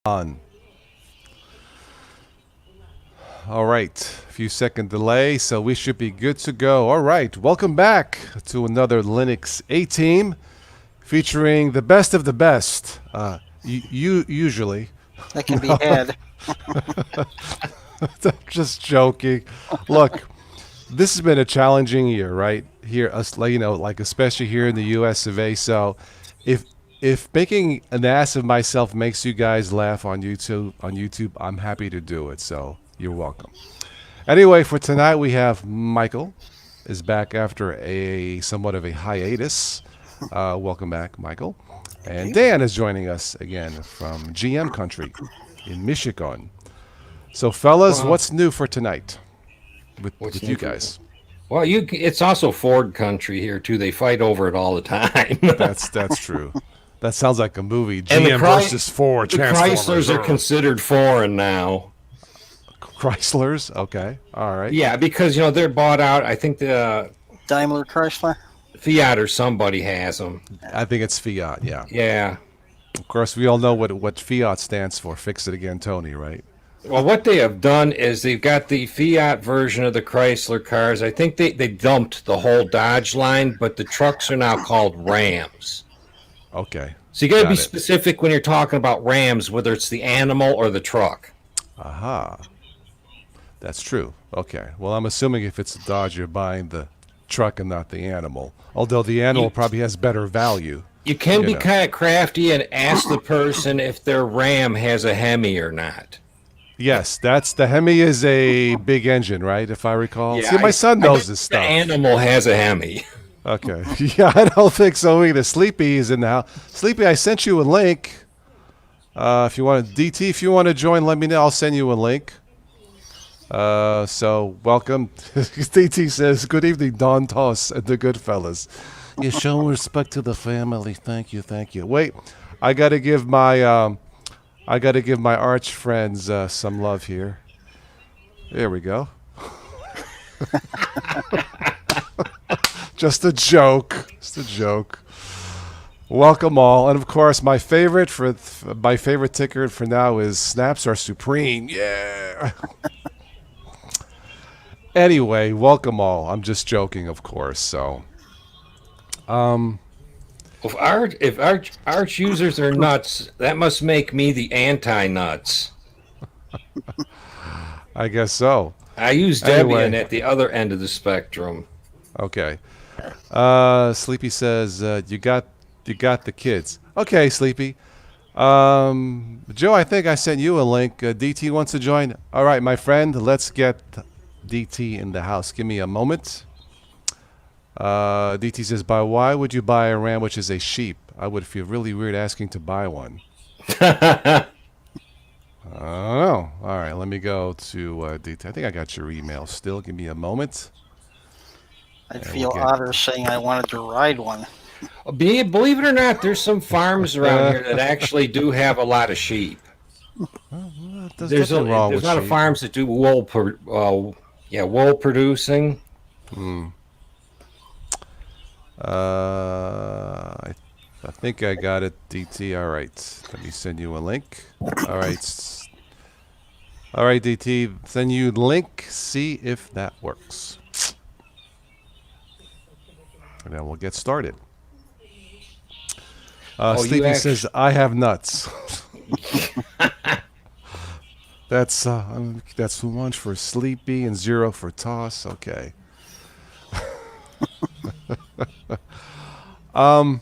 On. All right, a few second delay, so we should be good to go. All right, welcome back to another Linux A Team featuring the best of the best. Usually, That can be had. I'm just joking. Look, this has been a challenging year, right? Here, us, like especially here in the U.S. of A. So, if making an ass of myself makes you guys laugh on YouTube, I'm happy to do it. So you're welcome. Anyway, for tonight we have Michael is back after a somewhat of a hiatus. Welcome back, Michael. And Dan is joining us again from GM country in Michigan. So, fellas, what's new for tonight with you guys? Well, it's also Ford country here too. They fight over it all the time. That's true. That sounds like a movie. GM versus Ford. The Chryslers are considered foreign now. Chryslers? Okay. All right. Yeah, because they're bought out. I think the Daimler Chrysler? Fiat or somebody has them. I think it's Fiat, yeah. Yeah. Of course, we all know what Fiat stands for. Fix it again, Tony, right? Well, what they have done is they've got the Fiat version of the Chrysler cars. I think they dumped the whole Dodge line, but the trucks are now called Rams. Okay. So you got to be specific when you're talking about Rams, whether it's the animal or the truck. Aha. That's true. Okay. Well, I'm assuming if it's a Dodge, you're buying the truck and not the animal. Although the animal probably has better value. You can be kind of crafty and ask the person if their Ram has a Hemi or not. Yes, the Hemi is a big engine, right? If I recall. Yeah, See, my son knows this stuff. The animal has a Hemi. Okay. Yeah, I don't think so either. Sleepy is in the house. Sleepy, I sent you a link. If you want to, DT, if you want to join, let me know. I'll send you a link. So welcome. DT says, "Good evening, Don Toss and the good fellas. You show respect to the family. Thank you, thank you." Wait, I gotta give my arch friends some love here. There we go. Just a joke. Welcome all, and of course, my favorite ticker for now is snaps are supreme. Yeah. Anyway, welcome all. I'm just joking, of course. So, If Arch users are nuts, that must make me the anti-nuts. I guess so. I use Debian at the other end of the spectrum. Okay. Sleepy says you got the kids. Okay, Sleepy. Joe, I think I sent you a link. DT wants to join. All right, my friend. Let's get DT in the house. Give me a moment. DT says, why would you buy a ram which is a sheep? I would feel really weird asking to buy one. I don't know. All right, let me go to DT. I think I got your email still. Give me a moment. I'd feel odder saying I wanted to ride one. Believe it or not, there's some farms around here that actually do have a lot of sheep. There's a lot of farms that do wool producing. I think I got it, DT. All right. Let me send you a link. All right, DT. Send you link. See if that works. And then we'll get started. Sleepy says, I have nuts. That's 1 for Sleepy and 0 for Toss. Okay. A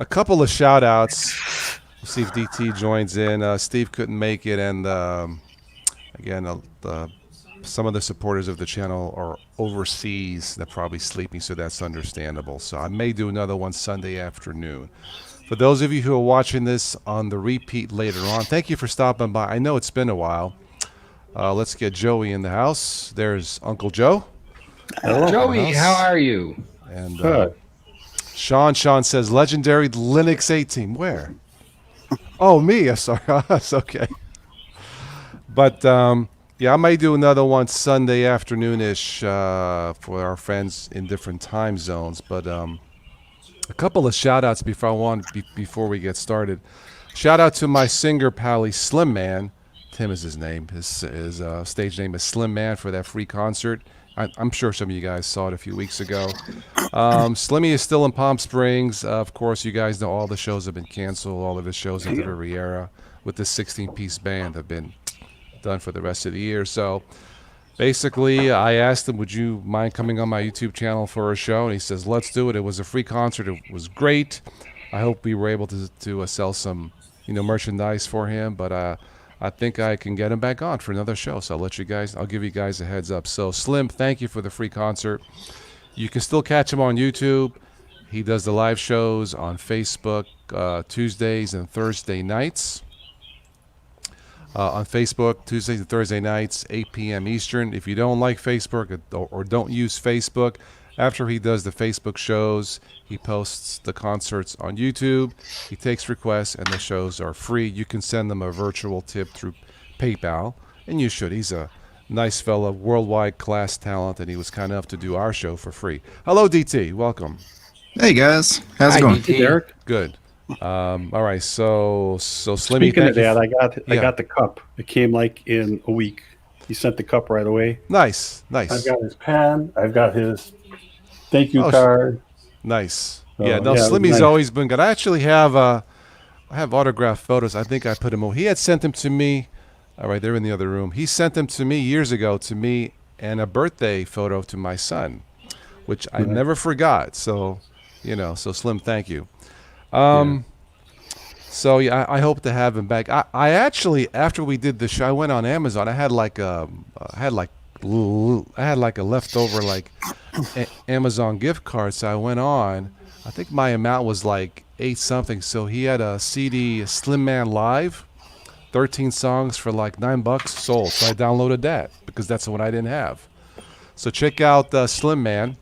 couple of shout outs. We'll see if DT joins in. Steve couldn't make it, and again, some of the supporters of the channel are overseas. They're probably sleeping, so that's understandable. So I may do another one Sunday afternoon. For those of you who are watching this on the repeat later on, thank you for stopping by. I know it's been a while. Let's get Joey in the house. There's Uncle Joe. Hello. Joey, how are you? And Sean says, legendary Linux A Team. Where? Oh, me. Sorry. That's okay. But yeah, I might do another one Sunday afternoon-ish for our friends in different time zones. But a couple of shout-outs before we get started. Shout out to my singer pally Slim Man. Tim is his name. His stage name is Slim Man for that free concert. I'm sure some of you guys saw it a few weeks ago. Slimmy is still in Palm Springs. Of course, you guys know all the shows have been canceled. All of his shows at the Riviera with this 16-piece band have been done for the rest of the year. So basically, I asked him, would you mind coming on my YouTube channel for a show? And he says, let's do it. It was a free concert. It was great. I hope we were able to sell some merchandise for him. But I think I can get him back on for another show. So I'll give you guys a heads up. So Slim, thank you for the free concert. You can still catch him on YouTube. He does the live shows on Facebook Tuesdays and Thursday nights. On Facebook, Tuesdays and Thursday nights, 8 p.m. Eastern. If you don't like Facebook or don't use Facebook, after he does the Facebook shows, he posts the concerts on YouTube. He takes requests, and the shows are free. You can send them a virtual tip through PayPal, and you should. He's a nice fellow, worldwide class talent, and he was kind enough to do our show for free. Hello, DT. Welcome. Hey, guys. How's it going? DT. Derek. Good. All right. So Slimmy, Speaking of that, I got the cup. It came like in a week. He sent the cup right away. Nice. I've got his pen. I've got his thank you card. Nice. So, Slimmy's nice. always been good. I actually have I have autographed photos. I think I put them. He had sent them to me. All right, they're in the other room. He sent them to me years ago and a birthday photo to my son, which I never forgot. So, so Slim, thank you. So I hope to have him back. I actually, after we did the show, I went on Amazon. I had like a leftover Amazon gift card. So I went on. I think my amount was like 8 something. So he had a CD, Slim Man Live, 13 songs for like $9 sold. So I downloaded that because that's the one I didn't have. So check out Slim Man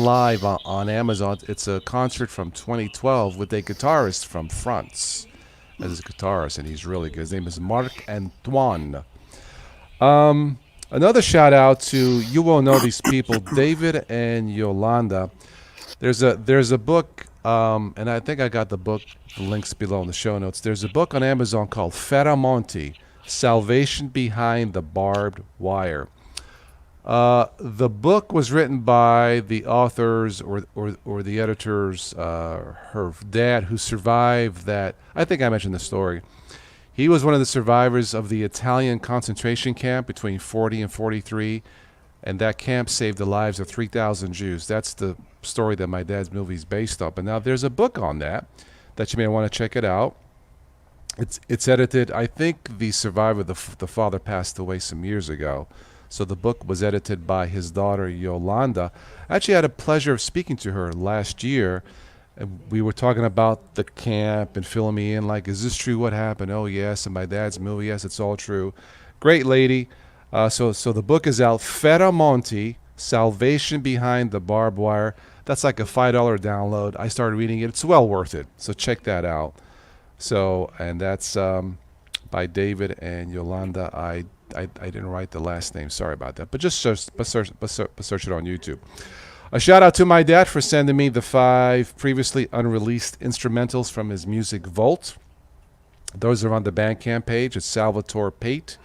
Live on Amazon. It's a concert from 2012 with a guitarist from France as a guitarist, and he's really good. His name is Marc Antoine. Another shout out to, you will know these people, David and Yolanda. There's a book, and I think I got the book, the links below in the show notes. There's a book on Amazon called Feramonti, Salvation Behind the Barbed Wire. The book was written by the authors or the editors, her dad, who survived that. I think I mentioned the story. He was one of the survivors of the Italian concentration camp between 40 and 43, and that camp saved the lives of 3,000 Jews. That's the story that my dad's movie is based on. But now there's a book on that you may want to check it out. It's edited. I think the survivor, the father, passed away some years ago. So the book was edited by his daughter, Yolanda. I actually had a pleasure of speaking to her last year. And we were talking about the camp and filling me in, like, is this true? What happened? Oh, yes. And my dad's movie, yes, it's all true. Great lady. So the book is out, Feramonti, Salvation Behind the Barbed Wire. That's like a $5 download. I started reading it. It's well worth it. So check that out. So, and that's by David and Yolanda. I didn't write the last name. Sorry about that. But just search it on YouTube. A shout out to my dad for sending me the 5 previously unreleased instrumentals from his music vault. Those are on the Bandcamp page. It's Salvatore Pate,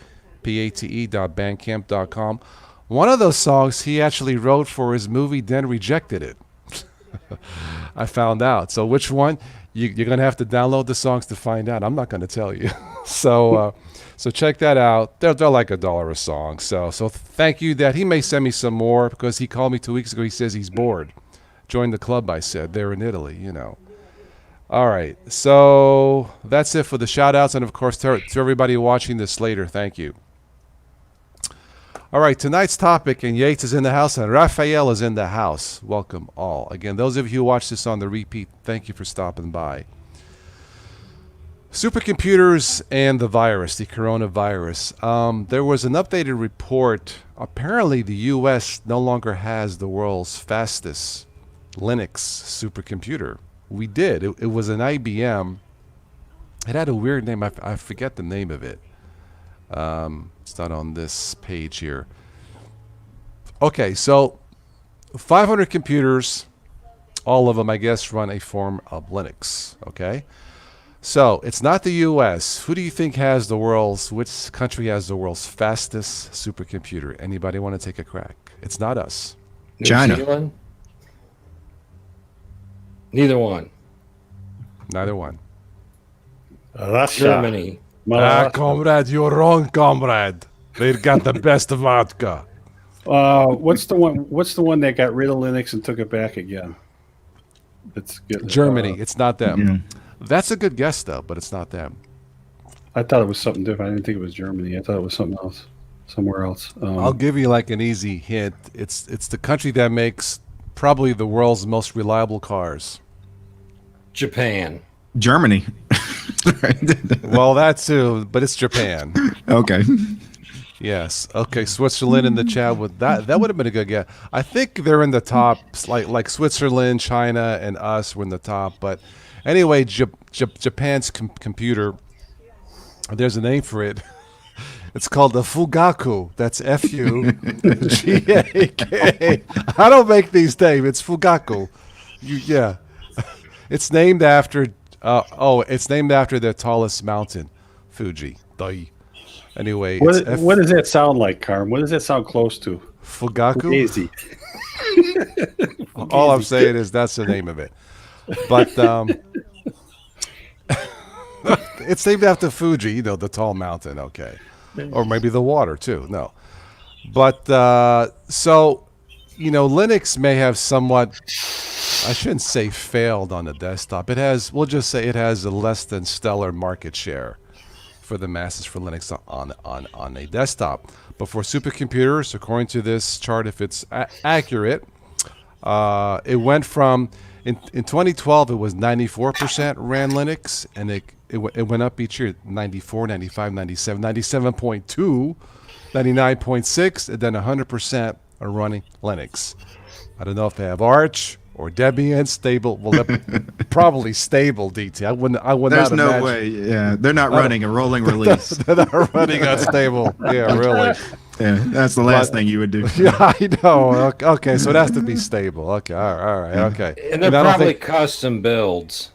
pate.bandcamp.com. One of those songs he actually wrote for his movie, then rejected it. I found out. So which one? You're going to have to download the songs to find out. I'm not going to tell you. So check that out. They're like $1 a song. So thank you, Dad. He may send me some more because he called me 2 weeks ago. He says he's bored. Join the club, I said. They're in Italy, All right. So that's it for the shout outs. And of course, to everybody watching this later, thank you. All right. Tonight's topic, and Yates is in the house and Raphael is in the house. Welcome all. Again, those of you who watch this on the repeat, thank you for stopping by. Supercomputers and the virus, the coronavirus. There was an updated report. Apparently, the U.S. no longer has the world's fastest Linux supercomputer. We did. It was an IBM. It had a weird name. I forget the name of it. It's not on this page here. Okay, so 500 computers, all of them, I guess, run a form of Linux. Okay. So it's not the U.S. Who do you think has which country has the world's fastest supercomputer? Anybody want to take a crack? It's not us. New China. Zealand? Neither one. Neither one. Russia. Germany. Comrade, you're wrong, comrade. They've got the best vodka. What's the one that got rid of Linux and took it back again? It's good. Germany. It's not them. Yeah. That's a good guess, though, but it's not them. I thought it was something different. I didn't think it was Germany. I thought it was something else, somewhere else. I'll give you like an easy hint. It's the country that makes probably the world's most reliable cars. Japan. Germany. Well, that too, but it's Japan. Okay. Yes. Okay. Switzerland in the chat with that. That would have been a good guess. I think they're in the top, like Switzerland, China, and us were in the top. But anyway, Japan's computer. There's a name for it. It's called the Fugaku. That's F-U-G-A-K. I don't make these names. It's Fugaku. Yeah. It's named after. It's named after the tallest mountain, Fuji. Dai. Anyway, what does that sound like, Carm? What does that sound close to? Fugaku. Easy. All I'm saying is that's the name of it. But it's named after Fuji, the tall mountain. Okay, or maybe the water too. No, but so Linux may have somewhat. I shouldn't say failed on the desktop. We'll just say it has a less than stellar market share for the masses for Linux on a desktop. But for supercomputers, according to this chart, if it's accurate, it went from, in 2012, it was 94% ran Linux, and it went up each year, 94, 95, 97, 97.2, 99.6, and then 100% are running Linux. I don't know if they have Arch or Debian stable. Well, probably stable DT. I would There's not no imagine. way. Yeah, they're not running a rolling release. They're not running unstable. Yeah, really. Yeah, that's the last thing you would do. Yeah, I know. Okay, so it has to be stable. Okay, all right, okay. And they're probably custom builds.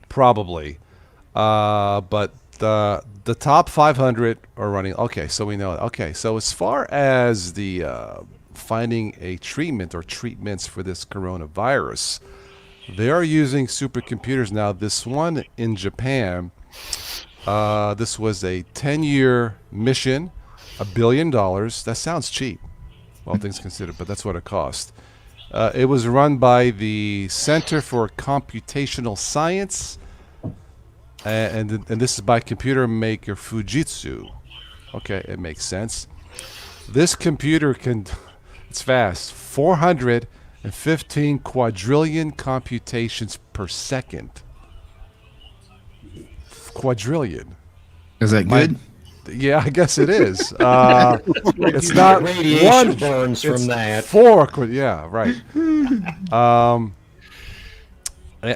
Probably. But the top 500 are running. Okay, so we know. Okay, so as far as the finding a treatment or treatments for this coronavirus, they are using supercomputers now. This one in Japan, this was a 10-year mission, $1 billion. That sounds cheap, all things considered, but that's what it cost. It was run by the Center for Computational Science, and this is by computer maker Fujitsu. Okay, it makes sense. This computer it's fast, 415 quadrillion computations per second. Quadrillion. Is that good? Yeah, I guess it is. It's not radiation burns from that. 4. Yeah, right.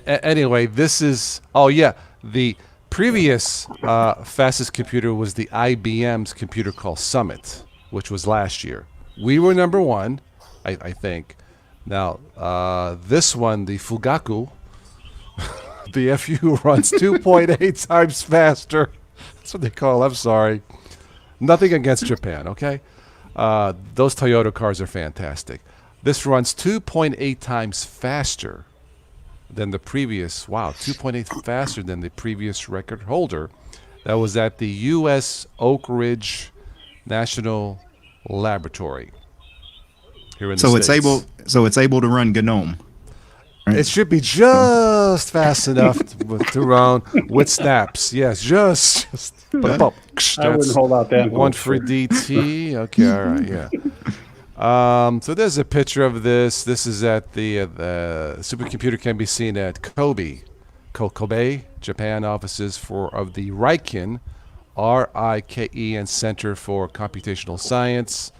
Anyway, this is. Oh yeah, the previous fastest computer was the IBM's computer called Summit, which was last year. We were number one, I think. Now, this one, the Fugaku, the FU runs 2.8 times faster. That's what they call it. I'm sorry. Nothing against Japan, okay? Those Toyota cars are fantastic. This runs 2.8 times faster than the previous. Wow, 2.8 faster than the previous record holder. That was at the U.S. Oak Ridge National Laboratory here in the States. So it's able to run GNOME. Right? It should be just fast enough to run with snaps. Yes, just. I wouldn't hold out that one much. for DT. Okay, all right, yeah. So there's a picture of this. This is at the supercomputer can be seen at Kobe, Japan offices of the RIKEN, RIKEN Center for Computational Science,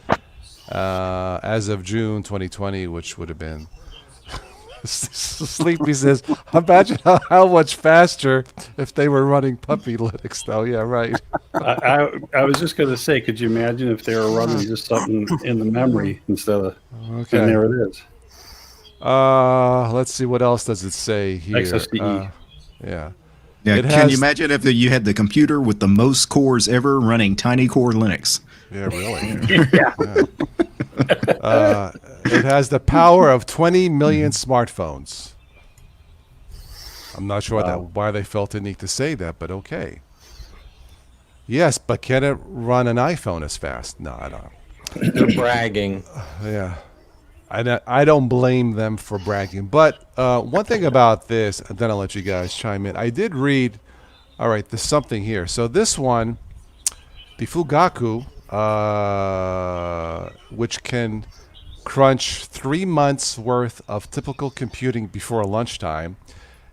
as of June 2020, which would have been. Sleepy says, imagine how much faster if they were running Puppy Linux, though. Yeah, right. I was just going to say, could you imagine if they were running just something in the memory instead of, okay. And there it is. Let's see, what else does it say here? XSDE. Yeah. Yeah, It can you has- imagine if you had the computer with the most cores ever running tiny core Linux? Yeah, really. It has the power of 20 million smartphones. I'm not sure why they felt the need to say that, but okay. Yes, but can it run an iPhone as fast? No, I don't. They're bragging. Yeah. I don't blame them for bragging. But one thing about this, and then I'll let you guys chime in. I did read, all right, there's something here. So this one, the Fugaku, which can crunch 3 months worth of typical computing before lunchtime,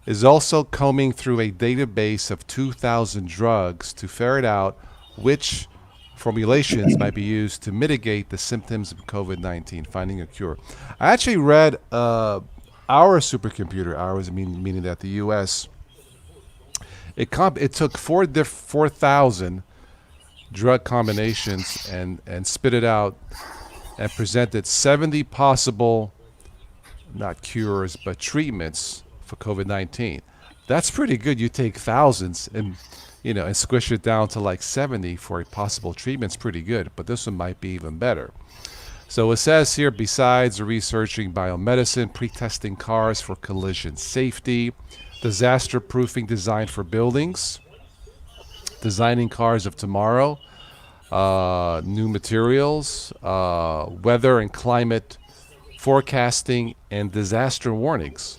is also combing through a database of 2,000 drugs to ferret out which formulations might be used to mitigate the symptoms of COVID-19, finding a cure. I actually read our supercomputer, ours meaning that the U.S., it took 4,000 drug combinations and spit it out and presented 70 possible, not cures, but treatments for COVID-19. That's pretty good. You take thousands and squish it down to like 70 for a possible treatment's pretty good, but this one might be even better. So it says here, besides researching biomedicine, pre-testing cars for collision safety, disaster proofing design for buildings, designing cars of tomorrow, new materials, weather and climate forecasting, and disaster warnings.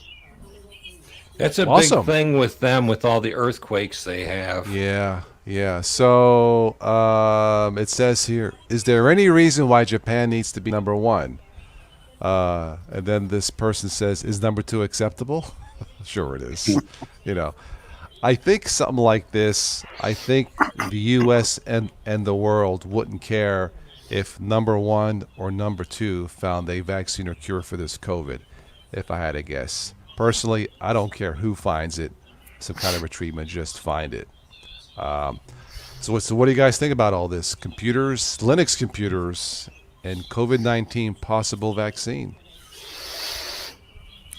That's a Awesome. big thing with them, with all the earthquakes they have. Yeah. So it says here, is there any reason why Japan needs to be number one? And then this person says, is number two acceptable? Sure it is. I think something like this, I think the U.S. and the world wouldn't care if number one or number two found a vaccine or cure for this COVID, if I had to guess. Personally, I don't care who finds it, some kind of a treatment, just find it. So what do you guys think about all this? Computers, Linux computers, and COVID-19 possible vaccine?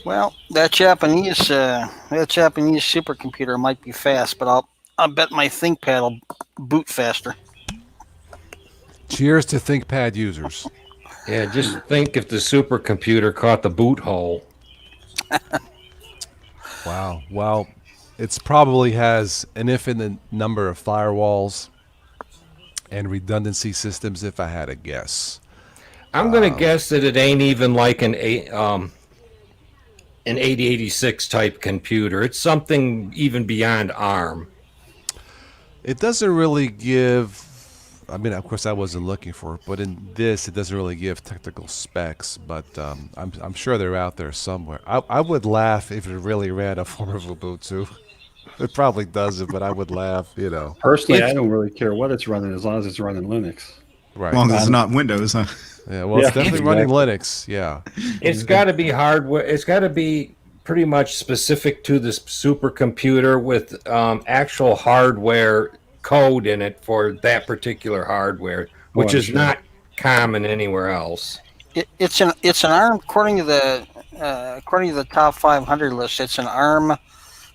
Well, that Japanese supercomputer might be fast, but I'll bet my ThinkPad will boot faster. Cheers to ThinkPad users. Yeah, just think if the supercomputer caught the boot hole. Wow. Well, it probably has an infinite number of firewalls and redundancy systems, if I had to guess. I'm going to guess that it ain't even like an 8086 type computer. It's something even beyond ARM. It doesn't really give, I mean, of course I wasn't looking for it, but in this, it doesn't really give technical specs, but I'm sure they're out there somewhere. I would laugh if it really ran a form of Ubuntu. It probably doesn't, but I would laugh, Personally, I don't really care what it's running as long as it's running Linux. Right. As long as it's not Windows, huh? Yeah, well, it's definitely running Linux, yeah. It's got to be hardware. It's got to be pretty much specific to this supercomputer with actual hardware code in it for that particular hardware, which is not common anywhere else. It's an ARM, according to the top 500 list. It's an ARM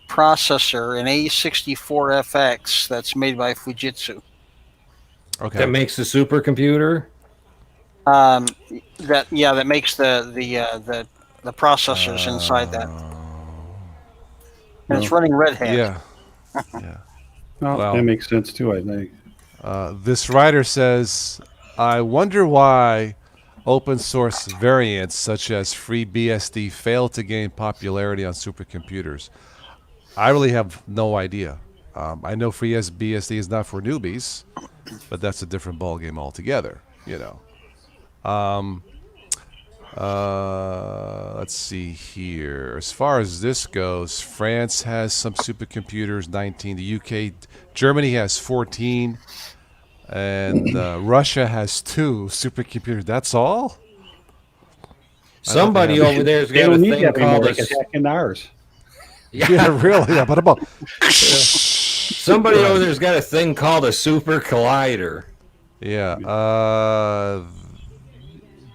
processor, an A64FX that's made by Fujitsu. Okay. That makes the supercomputer. That makes the processors inside that, and it's running Red Hat. Yeah. Well, that makes sense too, I think. This writer says, I wonder why open source variants such as FreeBSD fail to gain popularity on supercomputers. I really have no idea. I know FreeBSD is not for newbies, but that's a different ballgame altogether, Let's see here. As far as this goes, France has some supercomputers, 19. The UK, Germany has 14, and Russia has 2 supercomputers. That's all? Somebody over there's They got a don't need thing that anymore. called They a. can hack into ours. Yeah, really. Yeah, but about Somebody over there's got a thing called a super collider. yeah.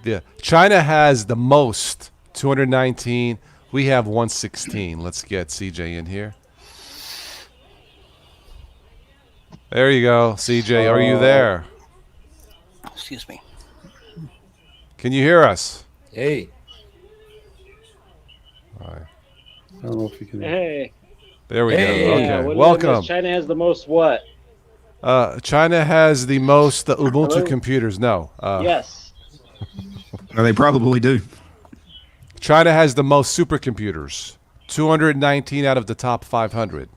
Yeah. China has the most, 219. We have 116. Let's get CJ in here. There you go, CJ. Are you there? Excuse me. Can you hear us? Hey, All right. I don't know if you can. Hey, There we Hey. go. yeah. Okay. What did I Welcome. miss? China has the most what? China has the most Ubuntu Hello? computers. No. Yes. Well, they probably do. China has the most supercomputers. 219 out of the top 500.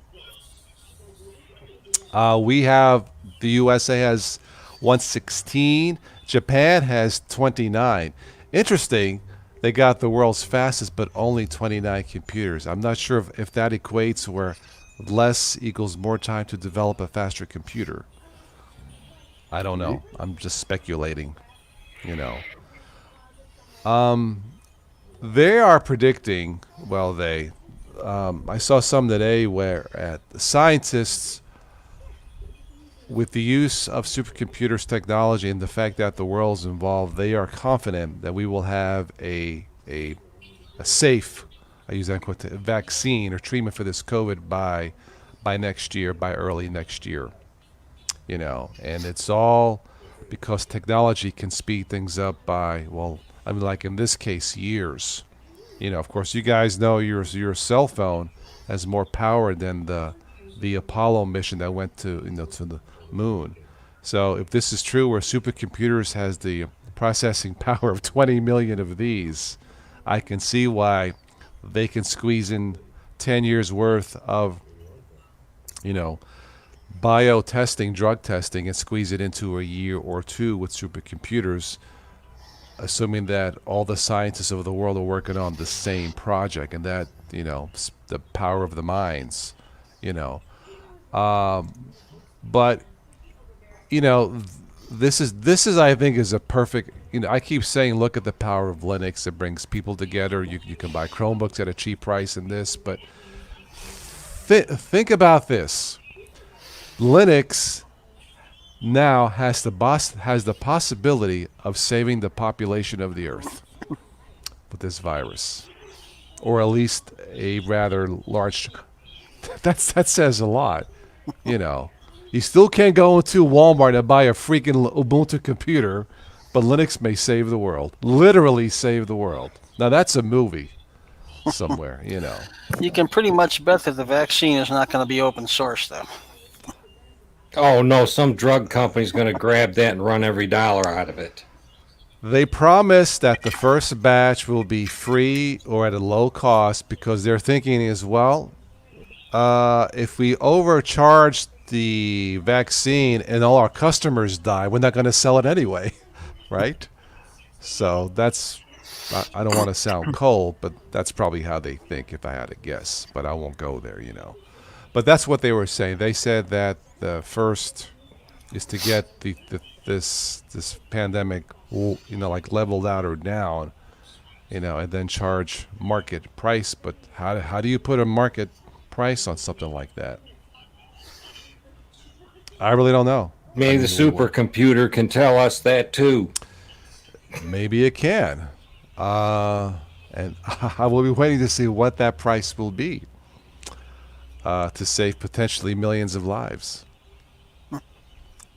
We have the USA has 116. Japan has 29. Interesting. They got the world's fastest, but only 29 computers. I'm not sure if that equates where less equals more time to develop a faster computer. I don't know. I'm just speculating, you know. They are predicting, well, I saw some today where the scientists, with the use of supercomputers technology and the fact that the world's involved, they are confident that we will have a safe, I use that quote, vaccine or treatment for this COVID by next year, by early next year. You know, and it's all because technology can speed things up by, well, I mean, like in this case, years. You know, of course, you guys know your cell phone has more power than the Apollo mission that went to the moon. So if this is true, where supercomputers has the processing power of 20 million of these, I can see why they can squeeze in 10 years worth of, bio testing, drug testing, and squeeze it into a year or two with supercomputers, assuming that all the scientists of the world are working on the same project, and that the power of the minds, but this is I think is a perfect. I keep saying, look at the power of Linux. It brings people together. You can buy Chromebooks at a cheap price in this, but think about this. Linux now has the possibility of saving the population of the Earth with this virus, or at least a rather large. That says a lot, You still can't go into Walmart and buy a freaking Ubuntu computer, but Linux may save the world. Literally save the world. Now that's a movie somewhere, You can pretty much bet that the vaccine is not going to be open source, though. oh no, some drug company's going to grab that and run every dollar out of it. They promise that the first batch will be free or at a low cost because they're thinking is, well, if we overcharge the vaccine and all our customers die, we're not going to sell it anyway, right? So that's, I don't want to sound cold, but that's probably how they think if I had to guess, but I won't go there, But that's what they were saying. They said that the first is to get this pandemic, like leveled out or down, and then charge market price. But how do you put a market price on something like that? I really don't know. Maybe the supercomputer can tell us that too. Maybe it can. And I will be waiting to see what that price will be to save potentially millions of lives.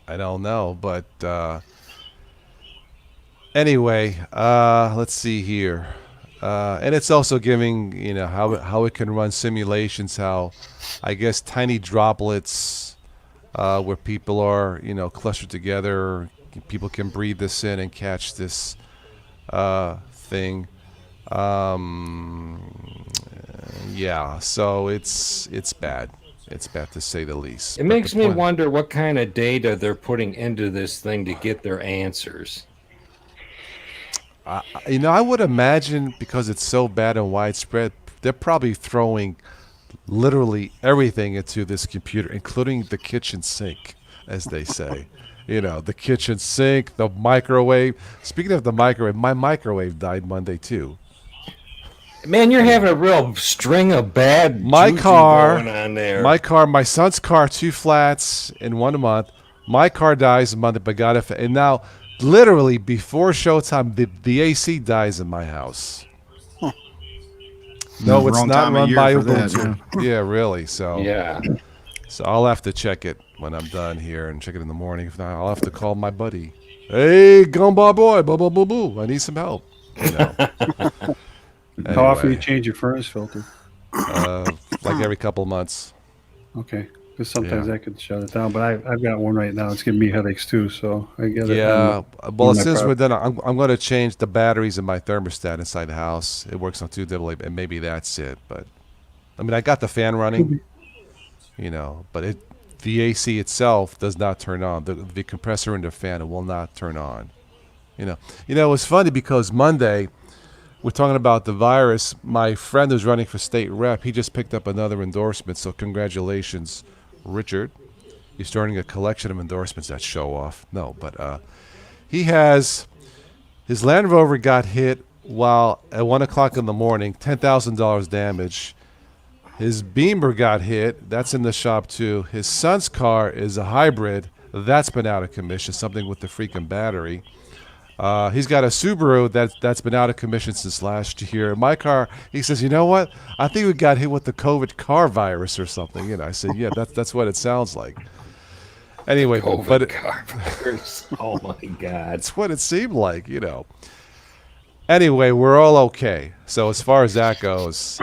I don't know, but anyway, let's see here. And it's also giving, how it can run simulations, how I guess tiny droplets where people are, clustered together, people can breathe this in and catch this thing. Yeah, so it's bad. It's bad to say the least. It makes me wonder what kind of data they're putting into this thing to get their answers. I would imagine because it's so bad and widespread, they're probably throwing literally everything into this computer, including the kitchen sink, as they say. The kitchen sink, the microwave. Speaking of the microwave, my microwave died Monday too. Man, you're having a real string of bad My juju car, going on there. my son's car, 2 flats in 1 month. My car dies a month, but got it. And now, literally before showtime, the AC dies in my house. No, it's Wrong not time of run year by for that, Ubuntu. Yeah, really. So yeah. So I'll have to check it. when I'm done here and check it in the morning. If not, I'll have to call my buddy. Hey, Gumball boy, boo boo boo boo. I need some help. You know. How often do you Anyway, change your furnace filter? like every couple months. Okay, because sometimes Yeah. I could shut it down, but I've got one right now. It's giving me headaches too, so I get it. Yeah. Well, on my since we're property. done, I'm going to change the batteries in my thermostat inside the house. It works on 2 AA, and maybe that's it. But I mean, I got the fan running, you know, but the AC itself does not turn on. The compressor in the fan will not turn on. You know, it was funny because Monday we're talking about the virus. My friend who's running for state rep, he just picked up another endorsement. So congratulations, Richard. You're starting a collection of endorsements that show off. No, but he has his Land Rover got hit while at 1 o'clock in the morning, $10,000 damage. His Beamer got hit. That's in the shop too. His son's car is a hybrid. That's been out of commission. Something with the freaking battery. He's got a Subaru that's been out of commission since last year. My car, he says, you know what? I think we got hit with the COVID car virus or something. You know, I said, yeah, that's what it sounds like. Anyway, but COVID car virus. Oh my God. that's what it seemed like, you know. Anyway, we're all okay. So as far as that goes,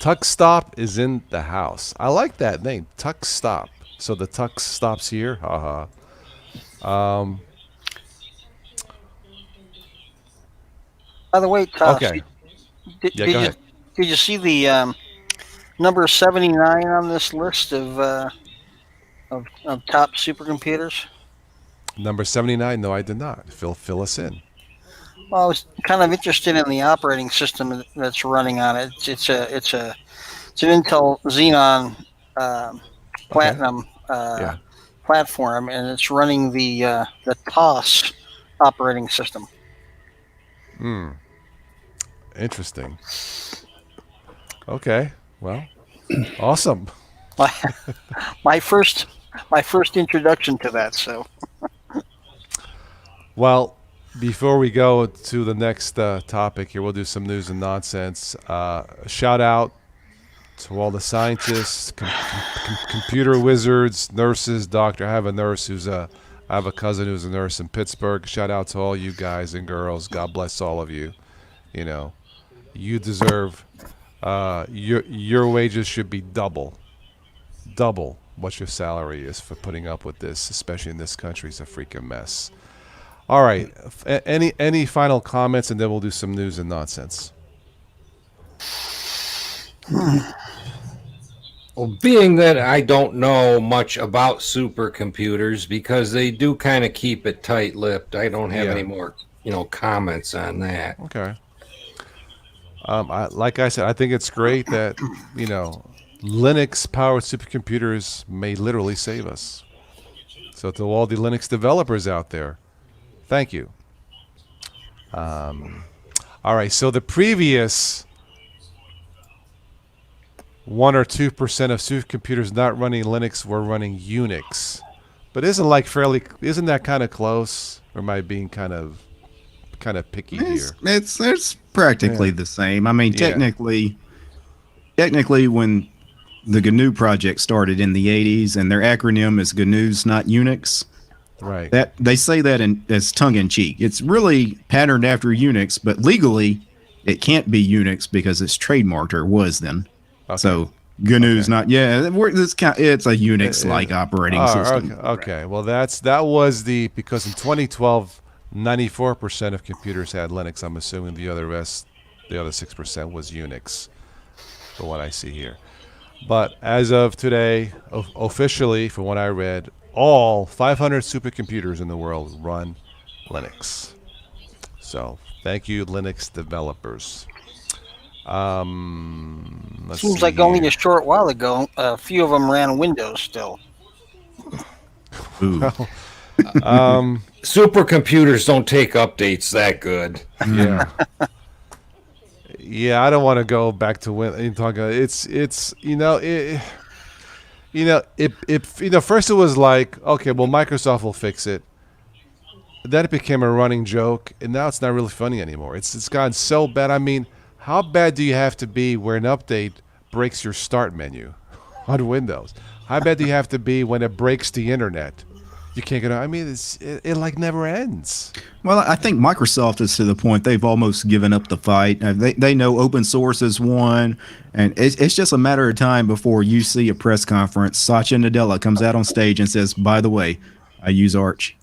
Tuck Stop is in the house. I like that name, Tuck Stop. So the Tuck stops here. Haha. By the way, Tosh, Okay. did, Yeah, did go you ahead. did you see the number 79 on this list of top supercomputers? Number 79. No, I did not. Fill us in. Well, I was kind of interested in the operating system that's running on it. It's an Intel Xenon Platinum Yeah. platform, and it's running the TOS operating system. Interesting. Okay. Well, awesome. My first introduction to that. So Well, before we go to the next topic here, we'll do some news and nonsense. Shout out to all the scientists, computer wizards, nurses, doctor. I have a cousin who's a nurse in Pittsburgh. Shout out to all you guys and girls. God bless all of you. You know, you deserve your wages should be double what your salary is for putting up with this, especially in this country. It's a freaking mess. All right, any final comments, and then we'll do some news and nonsense. Well, being that I don't know much about supercomputers, because they do kind of keep it tight-lipped, I don't have Yeah. any more, comments on that. Okay. Like I said, I think it's great that Linux-powered supercomputers may literally save us. So to all the Linux developers out there, thank you. All right. So the previous 1 or 2% of supercomputers not running Linux were running Unix, but isn't that kind of close? Or am I being kind of picky here? It's practically the same. I mean, Yeah. technically, when the GNU project started in the 80s, and their acronym is GNU's not Unix. Right. That they say that as tongue in cheek. It's really patterned after Unix, but legally it can't be Unix because it's trademarked, or was then. Okay. So GNU's not. Yeah, it's a Unix like operating system. Okay. Well, that was because in 2012, 94% of computers had Linux. I'm assuming the other 6% was Unix, from what I see here. But as of today, officially, from what I read, all 500 supercomputers in the world run Linux. So thank you, Linux developers. Let's seems see like only here. a short while ago, a few of them ran Windows still. Ooh. Supercomputers don't take updates that good. Yeah. Yeah, I don't want to go back to when talk. It's first it was like, okay, well, Microsoft will fix it. Then it became a running joke, and now it's not really funny anymore. It's gotten so bad. I mean, how bad do you have to be where an update breaks your start menu on Windows? How bad do you have to be when it breaks the internet? You can't get. I mean, it like never ends. Well, I think Microsoft is to the point they've almost given up the fight. They know open source is one, and it's just a matter of time before you see a press conference. Satya Nadella comes out on stage and says, "By the way, I use Arch."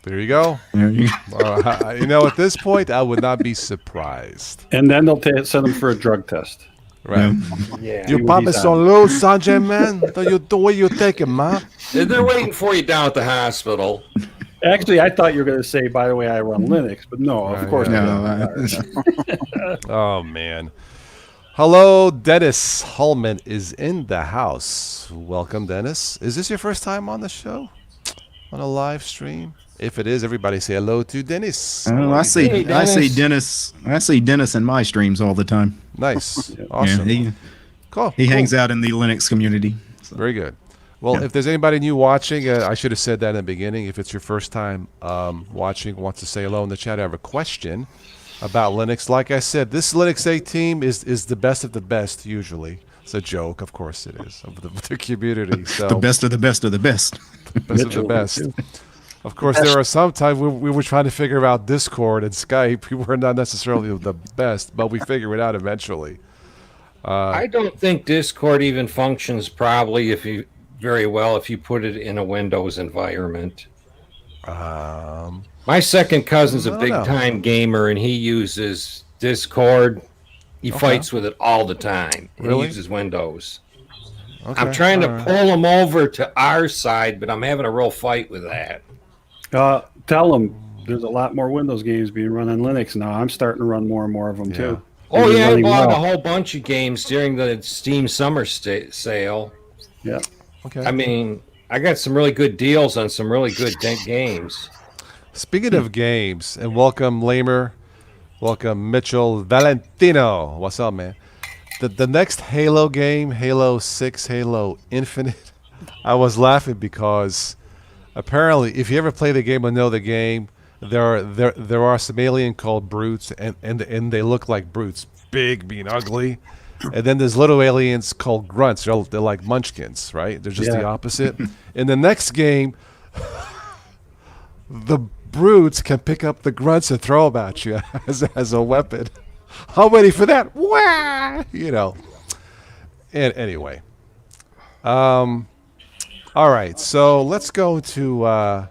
There you go. There you go. At this point, I would not be surprised. And then they'll send them for a drug test. Right. Yeah. You pop it so low, Sanjay, man. The way you take it, man. They're waiting for you down at the hospital. Actually, I thought you were going to say, by the way, I run Linux, but no, of course not. No, Oh, man. Hello, Dennis Hallman is in the house. Welcome, Dennis. Is this your first time on the show? On a live stream? If it is, everybody say hello to Dennis. I see. Hey, I see Dennis. Dennis. I see Dennis in my streams all the time. Nice. Awesome. Yeah, Cool. he hangs out in the Linux community. So. Very good. Well, if there's anybody new watching, I should have said that in the beginning. If it's your first time watching, wants to say hello in the chat, I have a question about Linux. Like I said, this Linux 8 team is the best of the best, usually. It's a joke, of course it is, of the community. So The best of the best of the best. best of the best. Of course, there are some times we were trying to figure out Discord and Skype. We were not necessarily the best, but we figure it out eventually. I don't think Discord even functions probably if you put it in a Windows environment. My second cousin's a I don't big know. time gamer, and he uses Discord. He fights with it all the time. Really? He uses Windows. Okay, I'm trying to all right. pull him over to our side, but I'm having a real fight with that. Tell them there's a lot more Windows games being run on Linux now. I'm starting to run more and more of them, too. Oh, They're yeah, I running bought well. a whole bunch of games during the Steam Summer sale. Yeah. Okay. I mean, I got some really good deals on some really good games. Speaking of games, and welcome Lamer, welcome Mitchell Valentino. What's up, man? The next Halo game, Halo 6, Halo Infinite, I was laughing because apparently, if you ever play the game or know the game, there are some alien called brutes, and they look like brutes, big, being ugly. And then there's little aliens called grunts. They're like munchkins, right? They're just the opposite. In the next game, the brutes can pick up the grunts and throw them at you as a weapon. I'm ready for that. Wah! And anyway. All right, so let's go to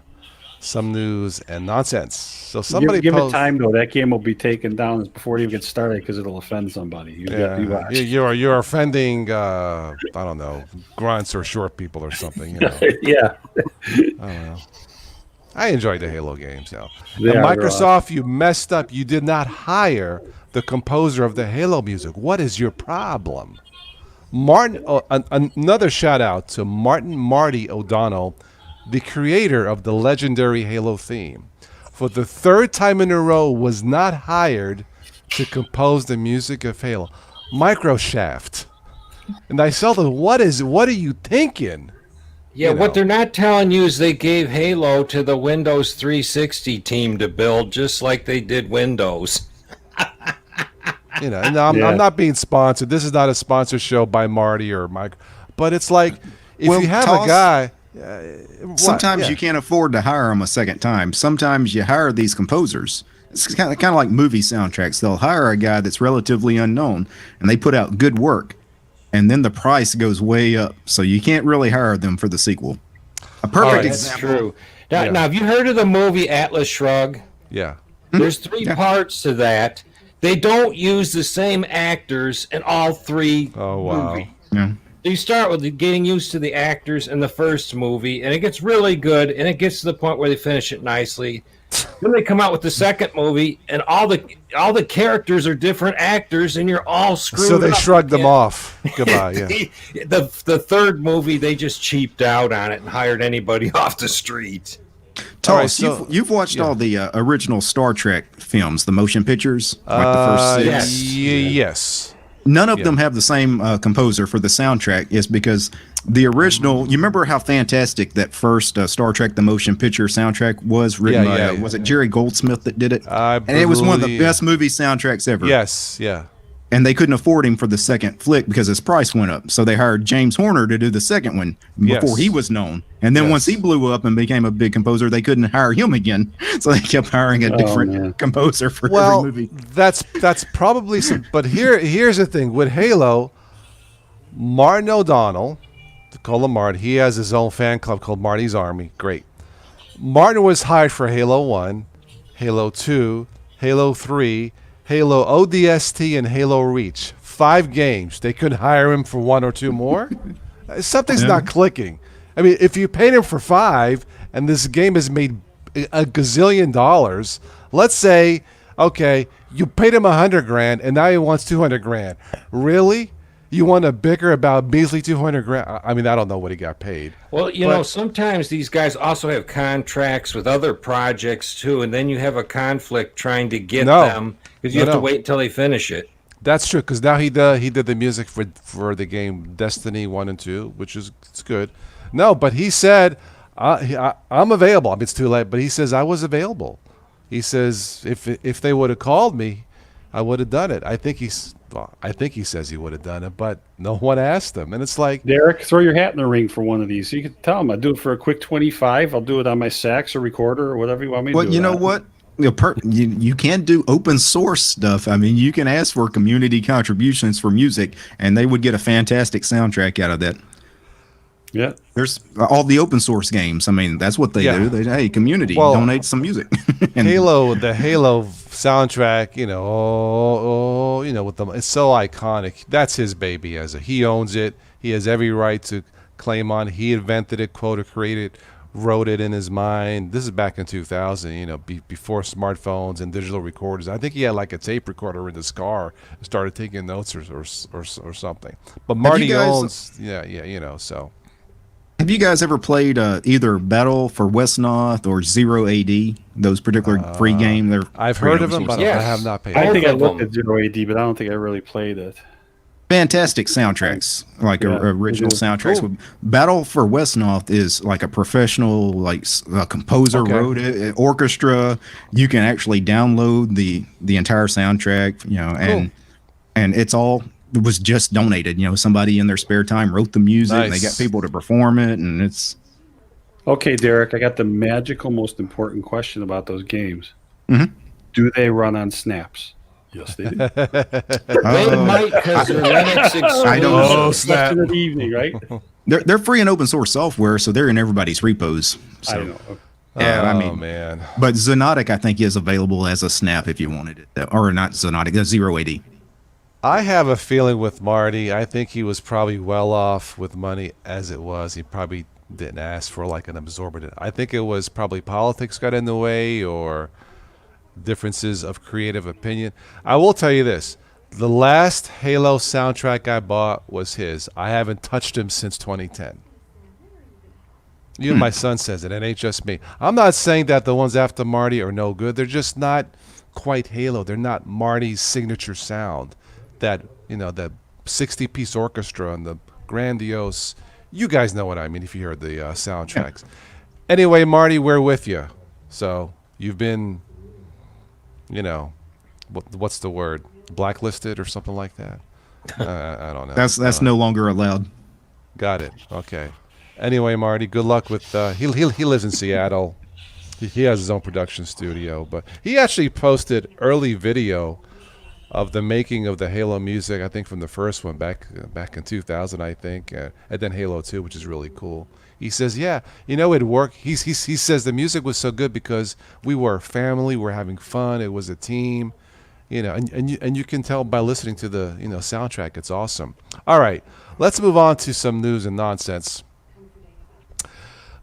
some news and nonsense. So somebody give it posed- time, though. That game will be taken down before it even gets started because it'll offend somebody. You watch. You're offending I don't know, grunts or short people or something. Yeah. I enjoyed the Halo games now. They And are, Microsoft, you messed up. You did not hire the composer of the Halo music. What is your problem? Martin, another shout out to Marty O'Donnell, the creator of the legendary Halo theme. For the third time in a row, was not hired to compose the music of Halo. Microshaft. And I saw them. What are you thinking? Yeah, You know. what they're not telling you is they gave Halo to the Windows 360 team to build, just like they did Windows. And I'm not being sponsored. This is not a sponsored show by Marty or Mike. But it's like, if Well, you have Toss, a guy... Sometimes you can't afford to hire them a second time. Sometimes you hire these composers. It's kind of like movie soundtracks. They'll hire a guy that's relatively unknown, and they put out good work, and then the price goes way up. So you can't really hire them for the sequel. A perfect right, That's example. true. Now, Yeah. now, have you heard of the movie Atlas Shrugged? Yeah. There's three parts to that. They don't use the same actors in all three Oh, wow. movies. Yeah. You start with getting used to the actors in the first movie, and it gets really good, and it gets to the point where they finish it nicely. Then they come out with the second movie, and all the characters are different actors, and you're all screwed. So they up shrugged them again. off. Goodbye, yeah. The third movie, they just cheaped out on it and hired anybody off the street. Toss, All right, so- you've watched all the original Star Trek films, the motion pictures, like the first six. yes. Yes. None of them have the same composer for the soundtrack. Is because the original. You remember how fantastic that first Star Trek: The Motion Picture soundtrack was written by? Yeah. Was it Jerry Goldsmith that did it? I And it was one of the believe- best movie soundtracks ever. Yes, yeah. and they couldn't afford him for the second flick because his price went up. So they hired James Horner to do the second one before Yes. he was known. And then Yes. once he blew up and became a big composer, they couldn't hire him again. So they kept hiring a man. different composer for Well, every movie. that's probably some. But here's the thing with Halo. Martin O'Donnell, to call him Martin, he has his own fan club called Marty's Army. Great. Martin was hired for Halo 1, Halo 2, Halo 3, Halo ODST, and Halo Reach. 5 games. They couldn't hire him for 1 or 2 more? Something's not clicking. I mean, if you paid him for 5 and this game has made a gazillion dollars, let's say, okay, you paid him $100,000 and now he wants $200,000. Really? You want to bicker about measly $200,000? I mean, I don't know what he got paid. Well, you know, sometimes these guys also have contracts with other projects too, and then you have a conflict trying to get them because you have to wait until they finish it. That's true, because now he did the music for the game Destiny 1 and 2, which is it's good. No, but he said I'm available. I mean, it's too late, but he says I was available. He says if they would have called me, I would have done it. I think he says he would have done it, but no one asked him, and it's like, Derek, throw your hat in the ring for one of these. You can tell him I'll do it for a quick 25. I'll do it on my sax or recorder or whatever you want me to do. Well, you know what? You can do open source stuff. I mean, you can ask for community contributions for music, and they would get a fantastic soundtrack out of that. Yeah. There's all the open source games. I mean, that's what they do. Hey, community, donate some music. And the Halo soundtrack, with them, it's so iconic. That's his baby. He owns it. He has every right to claim on. He invented it, quote, created, wrote it in his mind. This is back in 2000. Before smartphones and digital recorders. I think he had like a tape recorder in his car and started taking notes or something. But Marty owns, so. Have you guys ever played either Battle for West North or Zero AD? Those particular free game. I've heard of them, but I have not paid. I think I looked at Zero AD, but I don't think I really played it. Fantastic soundtracks, like original soundtracks. Cool. Battle for West North is like a professional, composer wrote it, orchestra. You can actually download the entire soundtrack, and it's all. It was just donated. Somebody in their spare time wrote the music. Nice. They got people to perform it, and it's okay. Derek, I got the magical, most important question about those games. Mm-hmm. Do they run on snaps? Yes, they do. They might because they're Linux exclusive. I don't know. Snap in the evening, right? They're free and open source software, so they're in everybody's repos. So. I know. Yeah, man. But Xonotic, I think, is available as a snap if you wanted it, or not Xonotic. That's Zero AD. I have a feeling with Marty. I think he was probably well off with money as it was. He probably didn't ask for like an absorbent. I think it was probably politics got in the way or differences of creative opinion. I will tell you this. The last Halo soundtrack I bought was his. I haven't touched him since 2010. Even my son says it. It ain't just me. I'm not saying that the ones after Marty are no good. They're just not quite Halo. They're not Marty's signature sound. That 60-piece orchestra and the grandiose, you guys know what I mean if you heard the soundtracks. Anyway, Marty, we're with you. So you've been, what's the word, blacklisted or something like that. I don't know. That's no longer allowed. Got it. Okay. Anyway, Marty, good luck with. He lives in Seattle. He has his own production studio, but he actually posted early video of the making of the Halo music, I think from the first one back in 2000, I think, and then Halo 2, which is really cool. He says, it worked. He says the music was so good because we were a family, we're having fun, it was a team, and you can tell by listening to the soundtrack, it's awesome. All right, let's move on to some news and nonsense.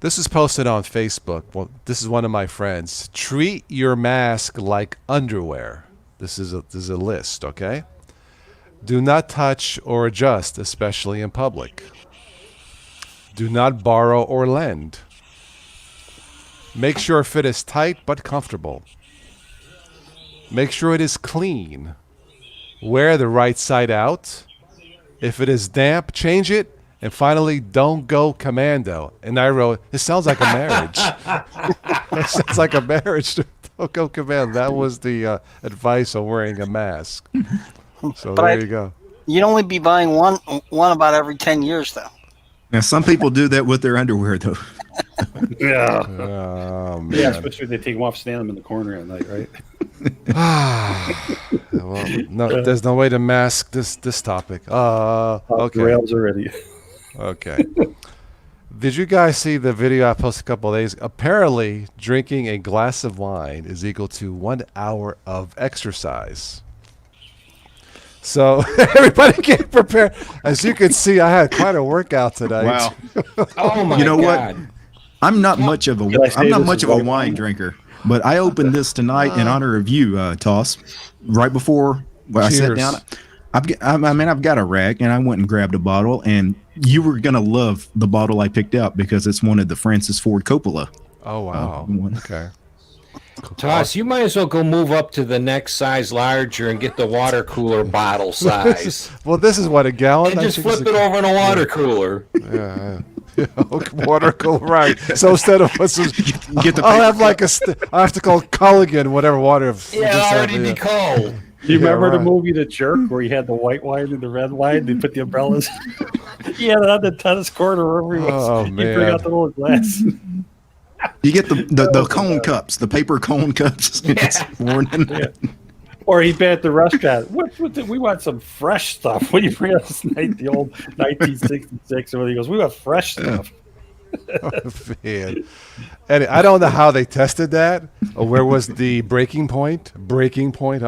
This is posted on Facebook. Well, this is one of my friends. Treat your mask like underwear. This is a list, okay? Do not touch or adjust, especially in public. Do not borrow or lend. Make sure fit is tight but comfortable. Make sure it is clean. Wear the right side out. If it is damp, change it. And finally, don't go commando. And I wrote, this sounds like a marriage. It sounds like a marriage. Don't go commando. That was the advice on wearing a mask. So But there you go. you'd only be buying one about every 10 years, though. Now, some people do that with their underwear, though. Yeah. Oh, man. Yeah, especially if they take them off, stand them in the corner at night, right? Well, no, there's no way to mask this topic. The Okay. rails already. Okay. Did you guys see the video I posted a couple of days? Apparently, drinking a glass of wine is equal to 1 hour of exercise. So everybody get prepared. As you can see, I had quite a workout tonight. Wow. Oh my You know what? God. I'm not much of a Can I say this is wine white drinker, but I opened this tonight in honor of you, Toss. Right before I sat Cheers. down, I've got a rack, and I went and grabbed a bottle, and you were gonna love the bottle I picked up because it's one of the Francis Ford Coppola. Oh, wow. one. Okay. Toss, you might as well go move up to the next size larger and get the water cooler bottle size. Well, this is what, a gallon? And I just think it's flip it over in a water cooler. Yeah. Water cool, right. So instead of what's Get the I'll have like I have to call Culligan, whatever water. Yeah, already be cold. Do you remember right. the movie The Jerk where you had the white wine and the red wine? They put the umbrellas. He had it on the tennis court or wherever he was. Oh, He'd bring man. out the little glass. You get the cone cups, the paper cone cups. It's morning. Or he'd be at the restaurant. We want some fresh stuff. When you bring us the old 1966, or he goes, we want fresh stuff. Man. And I don't know how they tested that. Or where was the breaking point? Breaking point.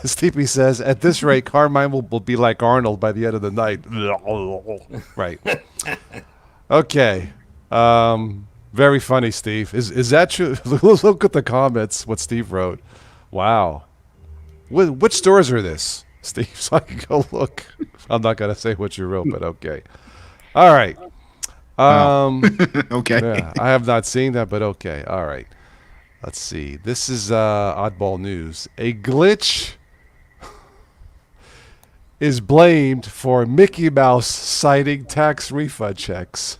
Steepy says, at this rate, Carmine will be like Arnold by the end of the night. Right. Okay. Very funny, Steve. Is that true? Look at the comments. What Steve wrote. Wow. Which stores are this, Steve? So I can go look. I'm not gonna say what you wrote, but okay. All right. Okay. Yeah, I have not seen that, but okay. All right. Let's see. This is oddball news. A glitch is blamed for Mickey Mouse citing tax refund checks.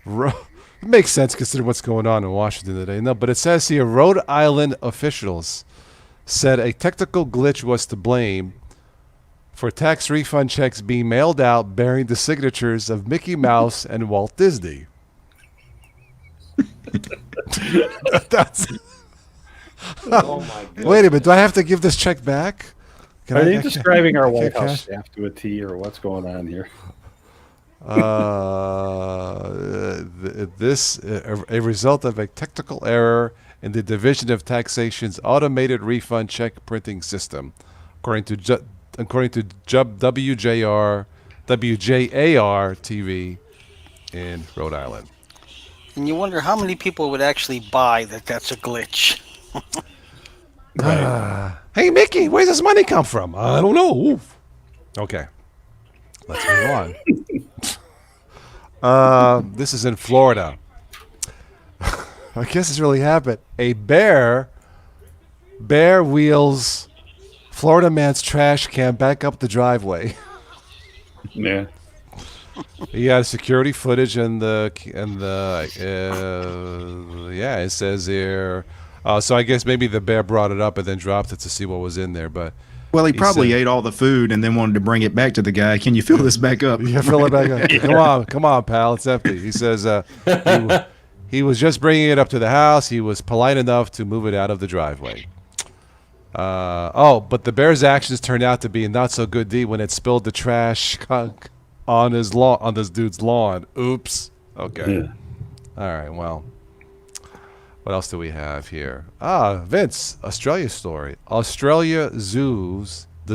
It makes sense considering what's going on in Washington today. No, but it says here Rhode Island officials said a technical glitch was to blame for tax refund checks being mailed out bearing the signatures of Mickey Mouse and Walt Disney. That's, Oh my God. wait a minute. Do I have to give this check back? Can Are I- they I can't- describing our I White can't House cash- staff to a T, or what's going on here? This a result of a technical error in the Division of Taxation's automated refund check printing system, according to WJAR TV in Rhode Island. And you wonder how many people would actually buy that that's a glitch. Hey Mickey, where's this money come from? I don't know. Oof. Okay, let's move on. This is in Florida. I guess it's really happened. A bear wheels Florida man's trash can back up the driveway. Yeah. He had security footage and it says here. So I guess maybe the bear brought it up and then dropped it to see what was in there. But Well, he He probably said- ate all the food and then wanted to bring it back to the guy. Can you fill this back up? yeah, fill it back up. Come on, pal, it's empty. He says he was just bringing it up to the house. He was polite enough to move it out of the driveway. But the bear's actions turned out to be a not so good deed when it spilled the trash on his lawn, on this dude's lawn. Oops. Okay. Yeah. All right. Well, what else do we have here? Vince, Australia story. The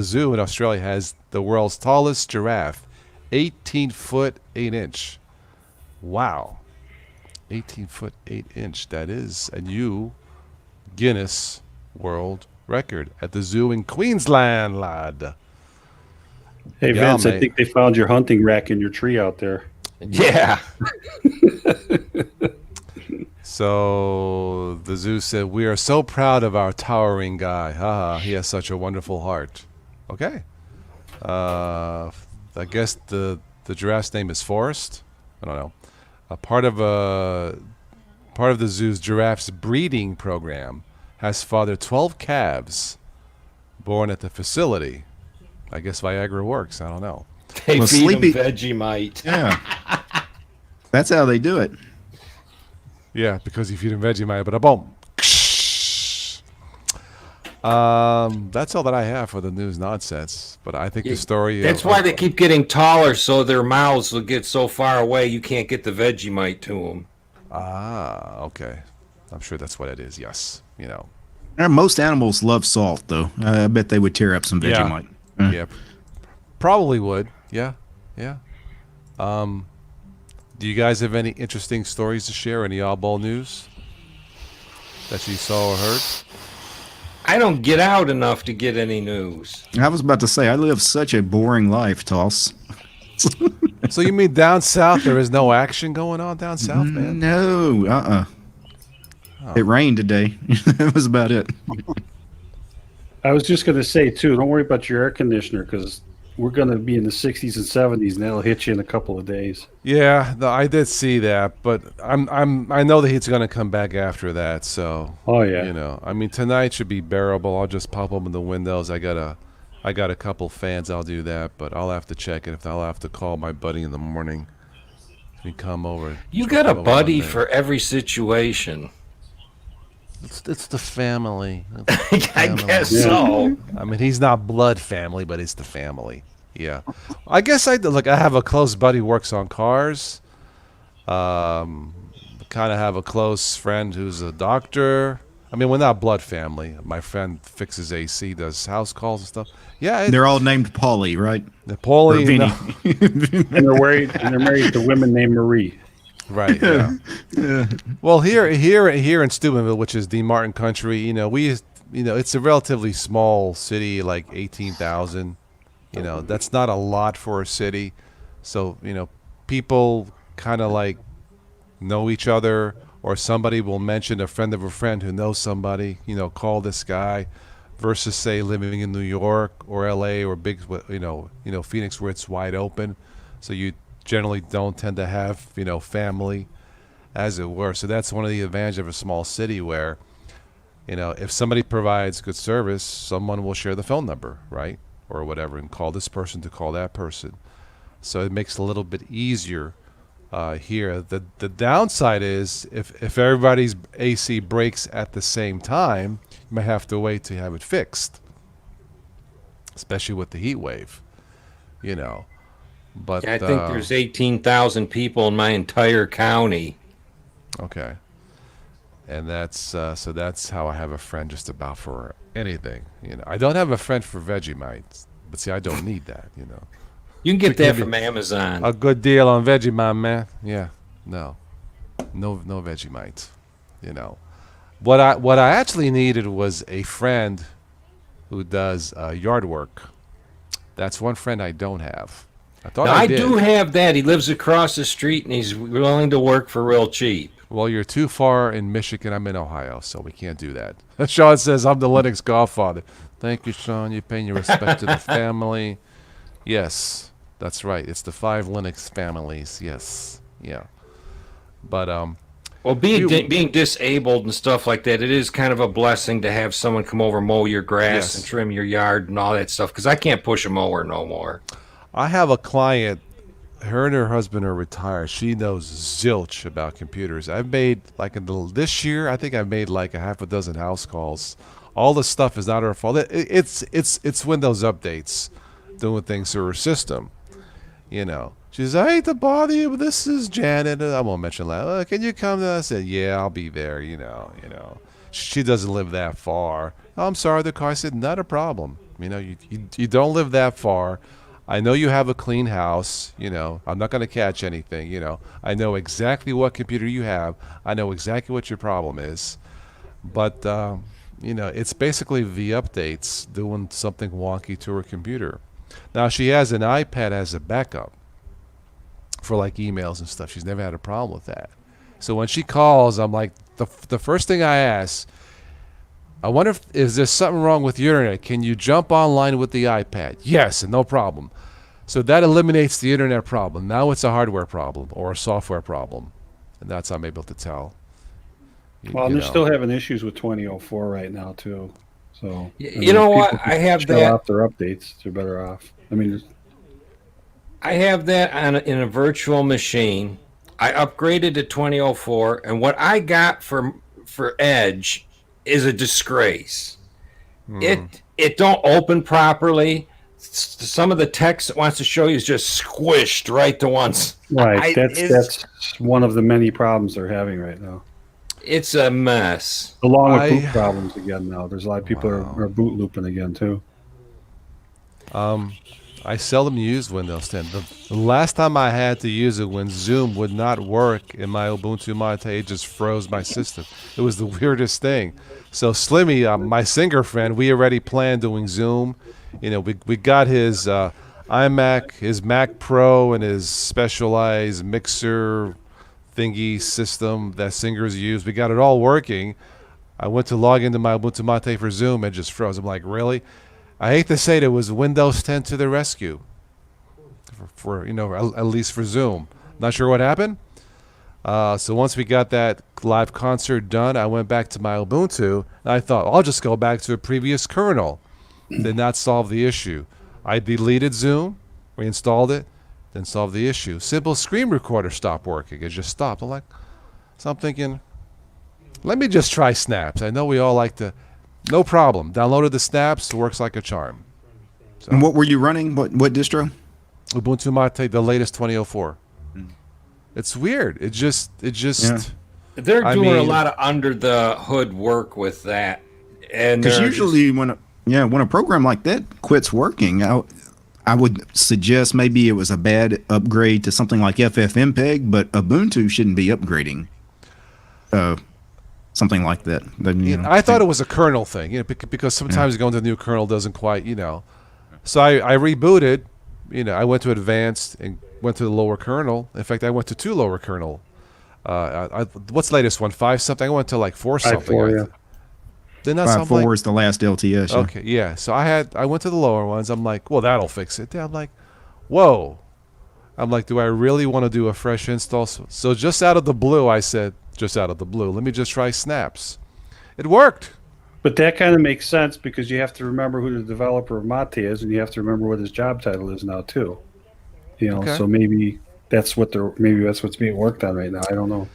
zoo in Australia has the world's tallest giraffe, 18 foot 8 inch. Wow. 18 foot 8 inch. That is a new Guinness World Record at the zoo in Queensland, lad. Hey, Yeah, Vince, mate. I think they found your hunting rack in your tree out there. Yeah. So the zoo said, "We are so proud of our towering guy. He has such a wonderful heart." Okay. I guess the giraffe's name is Forrest. I don't know. Part of the zoo's giraffe's breeding program has fathered 12 calves born at the facility. I guess Viagra works. I don't know. They Well, feed Sleepy- them Vegemite. Yeah. That's how they do it. Yeah, because if you didn't Vegemite, but a boom. That's all that I have for the news nonsense. But I think the story. That's why they keep getting taller, so their mouths will get so far away you can't get the Vegemite to them. Ah, okay. I'm sure that's what it is. Yes, Most animals love salt, though. I bet they would tear up some Yeah. Vegemite. Yeah, probably would. Yeah. Do you guys have any interesting stories to share? Any oddball news that you saw or heard? I don't get out enough to get any news. I was about to say, I live such a boring life, Toss. So you mean down south there is no action going on down south, man? No, It rained today. That was about it. I was just going to say too. Don't worry about your air conditioner because we're going to be in the 60s and 70s, and that'll hit you in a couple of days. Yeah, no, I did see that, but I know the heat's going to come back after that. So, Oh yeah. I mean tonight should be bearable. I'll just pop open the windows. I got a couple fans. I'll do that, but I'll have to check it. If I'll have to call my buddy in the morning to come over. You got a Come over buddy Monday. for every situation. It's the family. I guess so. I mean, he's not blood family, but it's the family. Yeah, I guess I have a close buddy who works on cars. Kind of have a close friend who's a doctor. I mean, we're not blood family. My friend fixes AC, does house calls and stuff. Yeah, They're all named Paulie, right? Paulie. Or Vinny. And they're married to women named Marie. Right. Yeah. Well, here in Steubenville, which is the Martin country, it's a relatively small city, like 18,000. That's not a lot for a city. So, people kind of like know each other, or somebody will mention a friend of a friend who knows somebody, call this guy, versus say living in New York or LA or big, Phoenix, where it's wide open. So you generally don't tend to have, family, as it were. So that's one of the advantages of a small city where, if somebody provides good service, someone will share the phone number, right? Or whatever, and call this person to call that person. So it makes it a little bit easier here. The downside is if everybody's AC breaks at the same time, you might have to wait to have it fixed, especially with the heat wave, But I think there's 18,000 people in my entire county. Okay. And that's so that's how I have a friend just about for anything. I don't have a friend for Vegemite, but see, I don't need that. You can get that from Amazon. A good deal on Vegemite, man. Yeah, no Vegemite. What I actually needed was a friend who does yard work. That's one friend I don't have. I thought Now, I I did. do have that. He lives across the street and he's willing to work for real cheap. Well, you're too far in Michigan. I'm in Ohio, so we can't do that. Sean says, I'm the Linux godfather. Thank you, Sean. You're paying your respect to the family. Yes, that's right. It's the 5 Linux families. Yes. Yeah. But, Well, being disabled and stuff like that, it is kind of a blessing to have someone come over, mow your grass Yes. and trim your yard and all that stuff, because I can't push a mower no more. I have a client, her and her husband are retired. She knows zilch about computers. I've made, this year, I think I've made like a half a dozen house calls. All the stuff is not her fault. It's Windows updates doing things to her system. She says, I hate to bother you, but this is Janet. I won't mention that. Can you come to us? I said, yeah, I'll be there, She doesn't live that far. Oh, I'm sorry, the car. I said, not a problem. You don't live that far. I know you have a clean house, I'm not going to catch anything, I know exactly what computer you have. I know exactly what your problem is. But, it's basically the updates doing something wonky to her computer. Now, she has an iPad as a backup for emails and stuff. She's never had a problem with that. So when she calls, I'm like, the first thing I ask, I wonder is there something wrong with your internet? Can you jump online with the iPad? Yes, and no problem. So that eliminates the internet problem. Now it's a hardware problem or a software problem. And that's how I'm able to tell. Well, and you they're know. still having issues with 2004 right now too. So You know what? people I have shut that. off their updates. They're better off. I mean, I have that in a virtual machine. I upgraded to 2004, and what I got for Edge is a disgrace. It don't open properly. Some of the text it wants to show you is just squished right to once. right. That's one of the many problems they're having right now. It's a mess. Along with boot problems again now. There's a lot of people are boot looping again too. I seldom use Windows 10. The last time I had to use it when Zoom would not work in my Ubuntu Mate, it just froze my system. It was the weirdest thing. So Slimmy, my singer friend, we already planned doing Zoom. You know, we got his iMac, his Mac Pro, and his specialized mixer thingy system that singers use. We got it all working. I went to log into my Ubuntu Mate for Zoom and just froze. I'm like, really? I hate to say it was Windows 10 to the rescue. For you know, at least for Zoom. Not sure what happened. So once we got that live concert done, I went back to my Ubuntu, and I thought, I'll just go back to a previous kernel. Did not solve the issue. I deleted Zoom, reinstalled it, then solved the issue. Simple screen recorder stopped working. It just stopped. So I'm thinking, let me just try Snaps. I know we all like to. No problem. Downloaded the Snaps. Works like a charm. So, And what were you running? What distro? Ubuntu Mate, the latest 2004. It's weird. It just. Yeah. They're I doing a mean- lot of under the hood work with that, and Because they're usually when a program like that quits working, I would suggest maybe it was a bad upgrade to something like FFmpeg, but Ubuntu shouldn't be upgrading something like that. Then, you know, I thought it was a kernel thing, you know, because sometimes going to the new kernel doesn't quite, you know. So I rebooted, you know. I went to advanced and went to the lower kernel. In fact, I went to 2 lower kernel. What's the latest one? 5 something. I went to like 4 something. 5.4, yeah. Didn't that sound like? 5.4 is the last LTS. Yeah. Okay, yeah. So I went to the lower ones. I'm like, well, that'll fix it. Then I'm like, whoa. I'm like, do I really want to do a fresh install? So just out of the blue, I said, let me just try Snaps. It worked. But that kind of makes sense because you have to remember who the developer of Mate is, and you have to remember what his job title is now too. You know, Okay. so maybe that's what's being worked on right now. I don't know.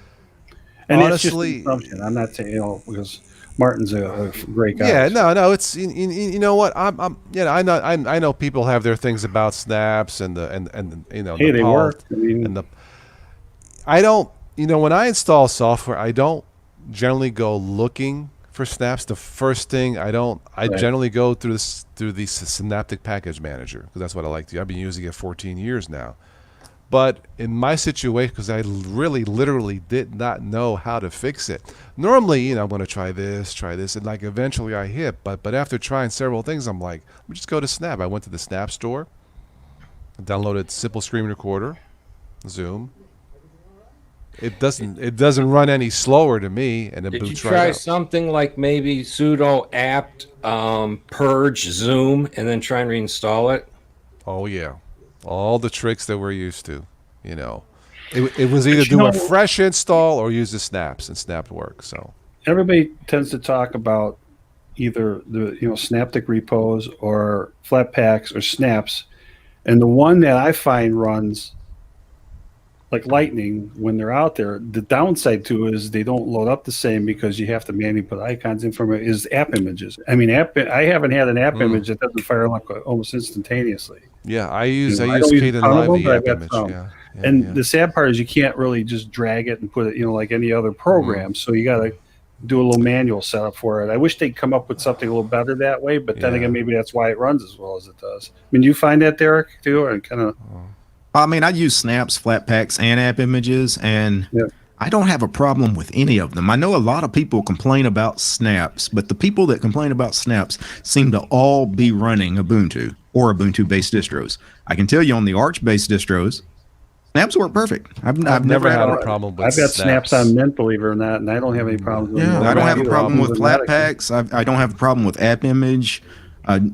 And Honestly- that's just an assumption. I'm not saying because Martin's a great guy. Yeah, no. It's you know what? I know people have their things about Snaps and you know. Hey, the they work. I mean, And I don't. You know, when I install software, I don't generally go looking for Snaps. The first thing I Right. generally go through the Synaptic Package Manager because that's what I like to do. I've been using it 14 years now. But in my situation, because I really literally did not know how to fix it. Normally, you know, I'm going to try this, and like eventually I hit. But after trying several things, I'm like, let me just go to Snap. I went to the Snap store, downloaded Simple Screen Recorder, Zoom. It doesn't run any slower to me, and it Did you boots try right out. something like maybe sudo apt purge Zoom and then try and reinstall it? Oh yeah, all the tricks that we're used to. You know, it was either you do a know- fresh install or use the Snaps, and Snap works. So everybody tends to talk about either the Synaptic repos or Flatpaks or Snaps, and the one that I find runs like lightning when they're out there. The downside to it is they don't load up the same because you have to manually put icons in from it. Is app images. I mean, I haven't had an app image that doesn't fire up almost instantaneously. yeah, I use I I don't use use a Kden ton of Live them, the but app I've got image. some. Yeah, And the sad part is you can't really just drag it and put it, like any other program. So you got to do a little manual setup for it. I wish they'd come up with something a little better that way, but then Yeah. again, maybe that's why it runs as well as it does. I mean, do you find that, Derek, too? Or kind of, I mean, I use Snaps, Flatpaks, and app images, and Yeah. I don't have a problem with any of them. I know a lot of people complain about Snaps, but the people that complain about Snaps seem to all be running Ubuntu or Ubuntu-based distros. I can tell you on the Arch-based distros, Snaps work perfect. I've never had a it. problem with I've got snaps on Mint, believe it or not, and I don't have any problems with Yeah, them. I don't have a Either. problem with Automatic. Flatpaks. I don't have a problem with app image.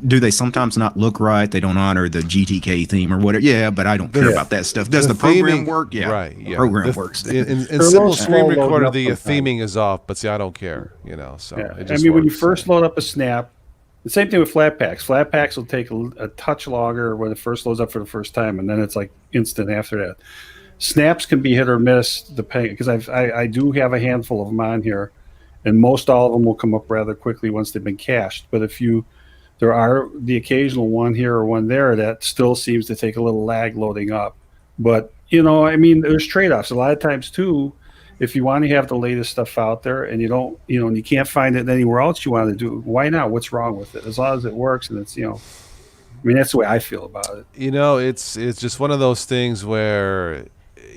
Do they sometimes not look right? They don't honor the GTK theme or whatever. Yeah, but I don't care about that stuff. Does the program theming- work? Yeah, Right. the Yeah. program works. In They're a simple little screen slow loading recorder, up the sometimes. theming is off, but see, I don't care. So Yeah. it I just mean, when you works. first load up a snap, the same thing with flat packs. Flat packs will take a touch longer when it first loads up for the first time, and then it's like instant after that. Snaps can be hit or miss depending, because I do have a handful of them on here, and most all of them will come up rather quickly once they've been cached. But there are the occasional one here or one there that still seems to take a little lag loading up. But I mean, there's trade-offs a lot of times too. If you want to have the latest stuff out there and you don't, and you can't find it anywhere else you want to do, why not? What's wrong with it? As long as it works and it's, I mean, that's the way I feel about it. It's just one of those things where,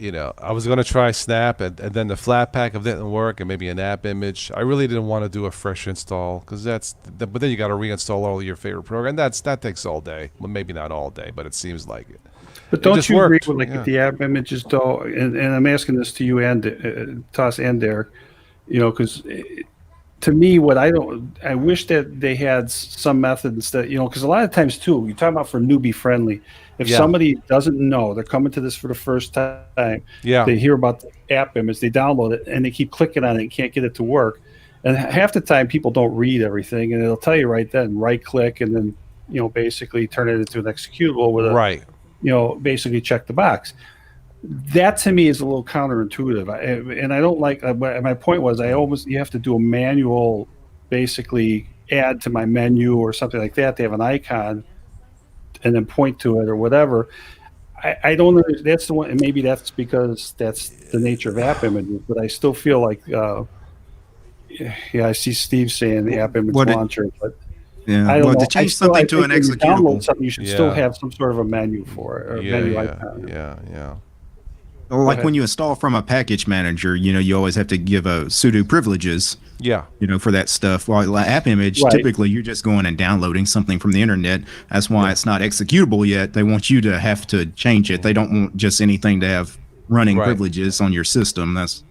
I was going to try Snap and then the flat pack of didn't work and maybe an app image. I really didn't want to do a fresh install because but then you got to reinstall all of your favorite program. That takes all day. Well, maybe not all day, but it seems like it. But don't just you agree worked, with yeah. the app images though? And I'm asking this to you and Toss and Derek, because to me, I wish that they had some method instead, because a lot of times too, you're talking about for newbie friendly. If Yeah. somebody doesn't know, they're coming to this for the first time, Yeah. they hear about the app image, they download it, and they keep clicking on it and can't get it to work. And half the time, people don't read everything, and it'll tell you right then, right click, and then basically turn it into an executable with a Right. basically check the box. That to me is a little counterintuitive, and I don't like. My point was, you have to do a manual, basically add to my menu or something like that. They have an icon, and then point to it or whatever. I don't know. That's the one, and maybe that's because that's the nature of app images. But I still feel like, I see Steve saying the app image launcher, but. Yeah, I don't know. to change something to an when you executable. download something, you should still Yeah. have some sort of a menu for it, or a menu icon. Yeah. Or like ahead. when you install from a package manager, you always have to give a sudo privileges, Yeah. for that stuff. While app image, Right. typically you're just going and downloading something from the internet. That's why it's not executable yet. They want you to have to change it. They don't want just anything to have running Right. privileges on your system. That's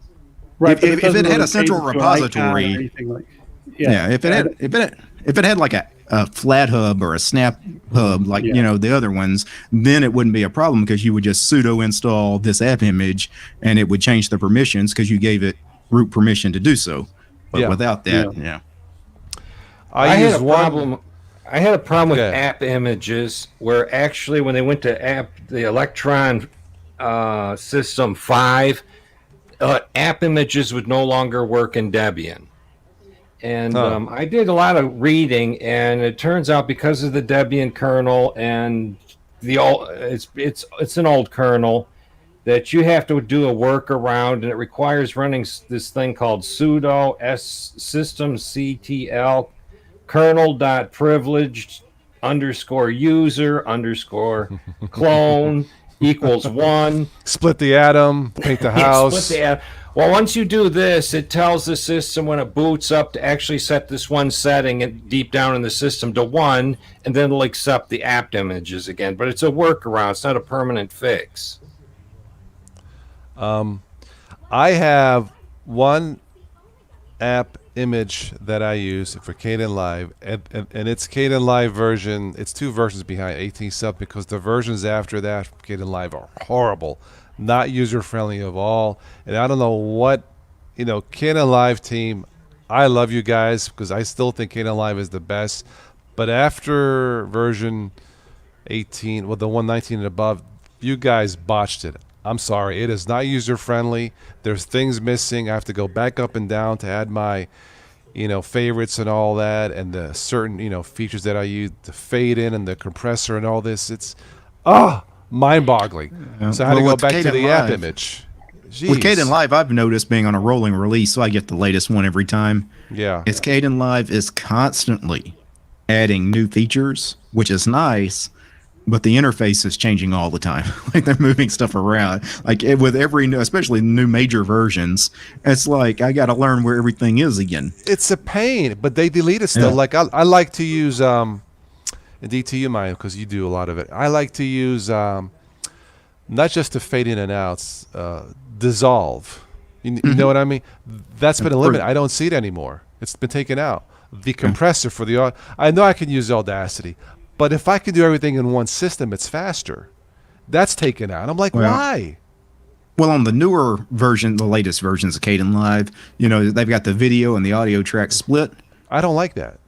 Right, If- but if it doesn't had a really central change to an icon or repository- anything like- yeah. If it had like a flat hub or a snap hub like the other ones, then it wouldn't be a problem because you would just sudo install this app image and it would change the permissions because you gave it root permission to do so. But Yeah. without that, yeah. I had use a one. problem. I had a problem with Okay. app images where actually when they went to the Electron System 5, app images would no longer work in Debian. And I did a lot of reading, and it turns out because of the Debian kernel and it's an old kernel that you have to do a workaround, and it requires running this thing called sudo systemctl kernel.privileged _user _clone equals 1. Split the atom, paint the Yeah, house. split the atom. Well, once you do this, it tells the system when it boots up to actually set this one setting deep down in the system to 1, and then it'll accept the app images again. But it's a workaround. It's not a permanent fix. I have one app image that I use for Kdenlive, and it's Kdenlive version. It's 2 versions behind 18 sub because the versions after that from Kdenlive are horrible, not user friendly at all. And I don't know what, Kdenlive team, I love you guys because I still think Kdenlive is the best. But after version 18, well, the 119 and above, you guys botched it. I'm sorry, it is not user friendly. There's things missing. I have to go back up and down to add my, favorites and all that, and the certain, features that I use, the fade in and the compressor and all this. It's, mind-boggling. Yeah. So I had to Well, go with back to the app Kdenlive- image. With Jeez. Kdenlive, I've noticed being on a rolling release, so I get the latest one every time. Yeah. It's Kdenlive is constantly adding new features, which is nice, but the interface is changing all the time. Like they're moving stuff around. Like with every new, especially new major versions, it's like I got to learn where everything is again. It's a pain, but they delete it still. Yeah. Like I like to use DTU mine because you do a lot of it. I like to use not just to fade in and outs, dissolve. You know what I mean? That's been eliminated. I don't see it anymore. It's been taken out. the compressor for the audio. I know I can use Audacity, but if I can do everything in one system, it's faster. That's taken out. I'm like, Well, why? Well, on the newer version, the latest versions of Caden Live, they've got the video and the audio track split. I don't like that.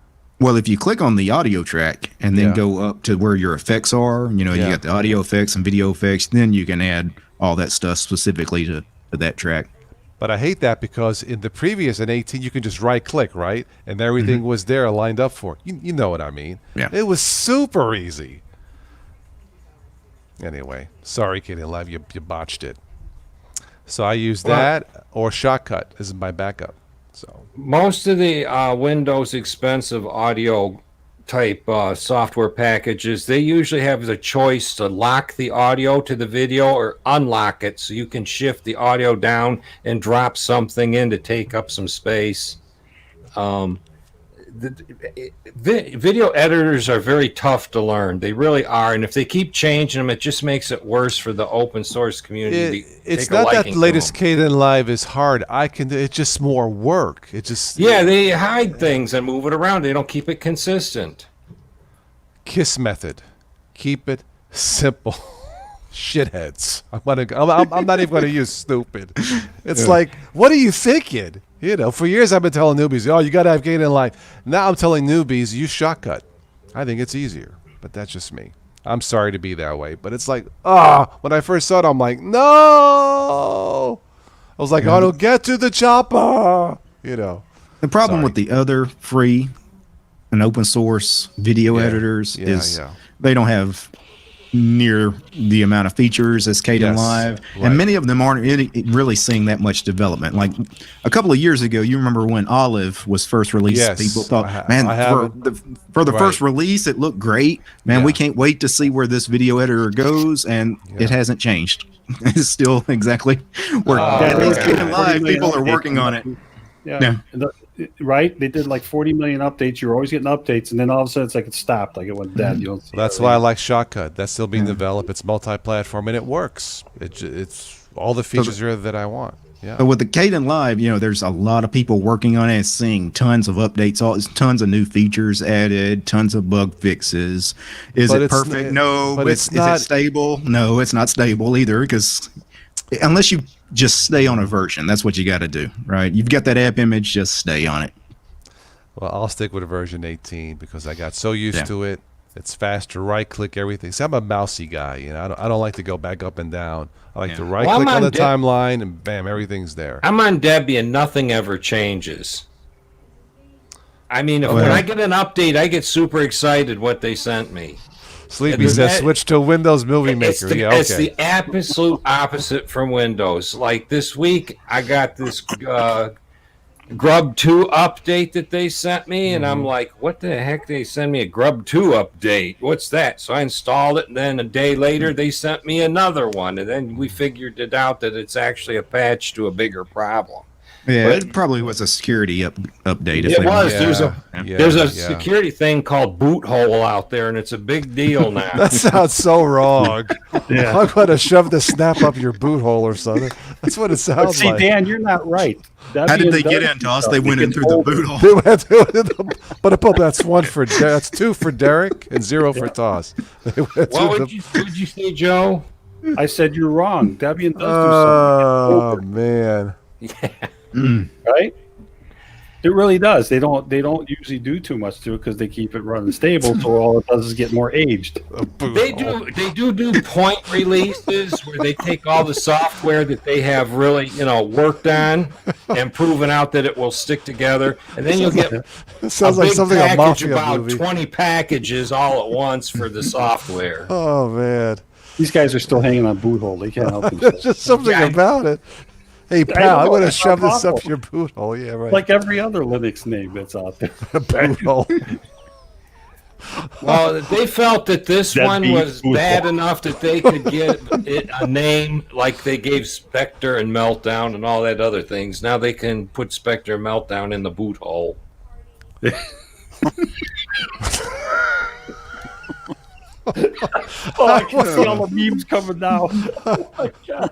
Well, if you click on the audio track and then Yeah. go up to where your effects are, you got the audio effects and video effects, then you can add all that stuff specifically to that track. But I hate that because in the previous, in 18, you can just right-click, right? And everything was there lined up for it. You know what I mean. Yeah. It was super easy. Anyway, sorry, Katie Live, you botched it. So I use that or Shotcut as my backup. So Most of the Windows expensive audio type software packages, they usually have the choice to lock the audio to the video or unlock it, so you can shift the audio down and drop something in to take up some space. Video editors are very tough to learn. They really are, and if they keep changing them, it just makes it worse for the open source community. it's not that the latest Kaden Live is hard. It's just more work. It just they hide things and move it around. They don't keep it consistent. KISS method. Keep it simple. Shitheads. I'm not even going to use stupid. It's like, what are you thinking? For years I've been telling newbies, you got to have Kaden Live. Now I'm telling newbies, use Shotcut. I think it's easier, but that's just me. I'm sorry to be that way, but it's like, when I first saw it, I'm like, no. I was like, to get to the chopper. The problem with the other free and open source video editors is they don't have near the amount of features as Caden Live, and many of them aren't really seeing that much development. Like a couple of years ago, you remember when Olive was first released, people thought, for the first release, it looked great. Man, we can't wait to see where this video editor goes, and it hasn't changed. It's still exactly where Caden Live, people are working on it. Right? They did like 40 million updates. You're always getting updates, and then all of a sudden it's like it stopped, like it went dead. You don't see That's why I like Shotcut. That's still being developed. It's multi-platform, and it works. It's all the features are that I want. Yeah. But with the Caden Live, there's a lot of people working on it, seeing tons of updates, tons of new features added, tons of bug fixes. Is it perfect? No. But Is it stable? No, it's not stable either, because unless you just stay on a version, that's what you got to do, right? You've got that app image, just stay on it. Well, I'll stick with version 18 because I got so used to it. It's faster, right-click everything. See, I'm a mousy guy. I don't like to go back up and down. I like to right-click on the timeline, and bam, everything's there. I'm on Debian, and nothing ever changes. I mean, when I get an update, I get super excited what they sent me. Sleepy says switch to Windows Movie Maker. It's the absolute opposite from Windows. Like this week, I got this Grub 2 update that they sent me, and I'm like, what the heck? They send me a Grub 2 update. What's that? So I installed it, and then a day later, they sent me another one, and then we figured it out that it's actually a patch to a bigger problem. Yeah, it probably was a security update. It was. There's a security thing called boot hole out there, and it's a big deal now. That sounds so wrong. I'm going to shove the snap up your boot hole or something. That's what it sounds like. See, Dan, you're not right. How did they get into us? They went in through the boot hole. That's 2 for Derek and 0 for Toss. What would you say, Joe? I said you're wrong. Debian does do something. Oh, man. Right? It really does. They don't usually do too much to it because they keep it running stable, so all it does is get more aged. They do point releases where they take all the software that they have really worked on and proven out that it will stick together, and then you'll get sounds like something a mafia about movie. 20 packages all at once for the software. Oh man, these guys are still hanging on boot hole. They can't help themselves. There's just something about it. Hey, pal, I'm going to shove this up your boot hole. Yeah, right. Like every other Linux name that's out there. Boot hole. Well, they felt that this one was bad enough that they could give it a name like they gave Spectre and Meltdown and all that other things. Now they can put Spectre and Meltdown in the boot hole. Oh, I can see all the memes coming now. Oh my god.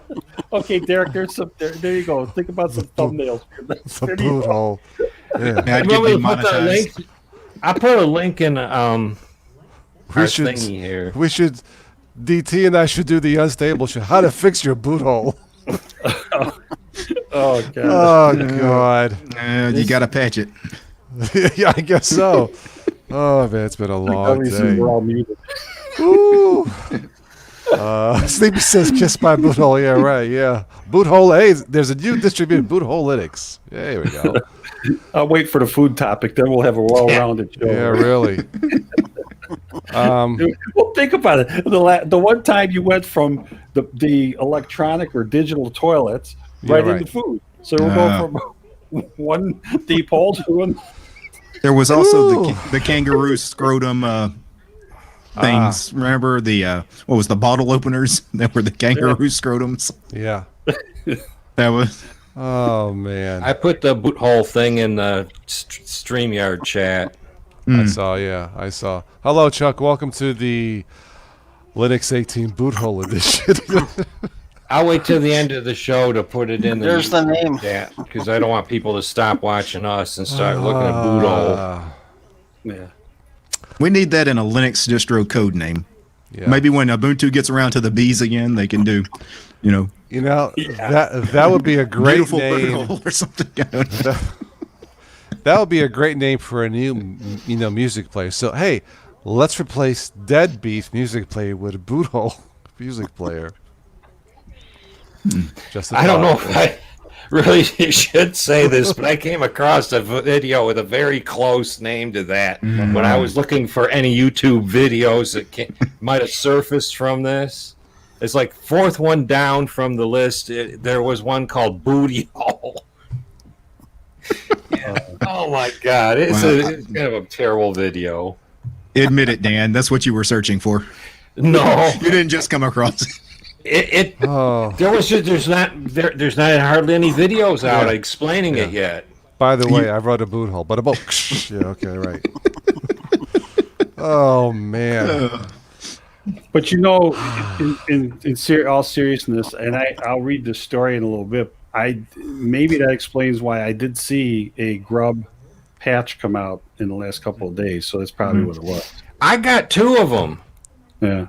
Okay, Derek, there you go. Think about some thumbnails. The boot hole. Yeah. I'd You get want me to put the demonetized. link? I put a link in our should- thingy here. We should, DT and I should do the unstable show. How to fix your boot hole. Oh god. Oh, God. You got to patch it. Yeah, I guess so. Oh, man, it's been a long Obviously, day. we're all muted. Ooh. Sleepy says kiss my boot hole. Yeah, right. Yeah. Boot hole A. There's a new distributed boot hole Linux. Yeah, here we go. I'll wait for the food topic, then we'll have a well-rounded show. Yeah, really. Well, think about it. The one time you went from the electronic or digital toilets right right. into food. So we're going from one deep hole to one. There was also Ooh. the kangaroo scrotum things. Remember the what was the bottle openers that were the kangaroo scrotums? Yeah. That was Oh, man. I put the boot hole thing in the StreamYard chat. I saw. Hello, Chuck. Welcome to the Linux 18 boot hole edition. I'll wait till the end of the show to put it in the There's the name. chat because I don't want people to stop watching us and start looking at boot hole. Yeah. we need that in a Linux distro code name. Yeah. Maybe when Ubuntu gets around to the B's again, they can do, that would be a great beautiful name. boot hole or something. That would be a great name for a new, music player. So, hey, let's replace Dead Beef music player with a boot hole music player. Just a I don't know thought. if I really should say this, but I came across a video with a very close name to that when I was looking for any YouTube videos that might have surfaced from this. It's like fourth one down from the list. There was one called Booty Hole. Oh my God! It's kind of a terrible video. Admit it, Dan. That's what you were searching for. No, You didn't just come across it. Oh, there's not hardly any videos out explaining it yet. by the way, I wrote a boot hole, but about yeah, okay, right. Oh man, But in all seriousness, and I'll read the story in a little bit. Maybe that explains why I did see a grub patch come out in the last couple of days. So that's probably what it was. I got two of them. Yeah.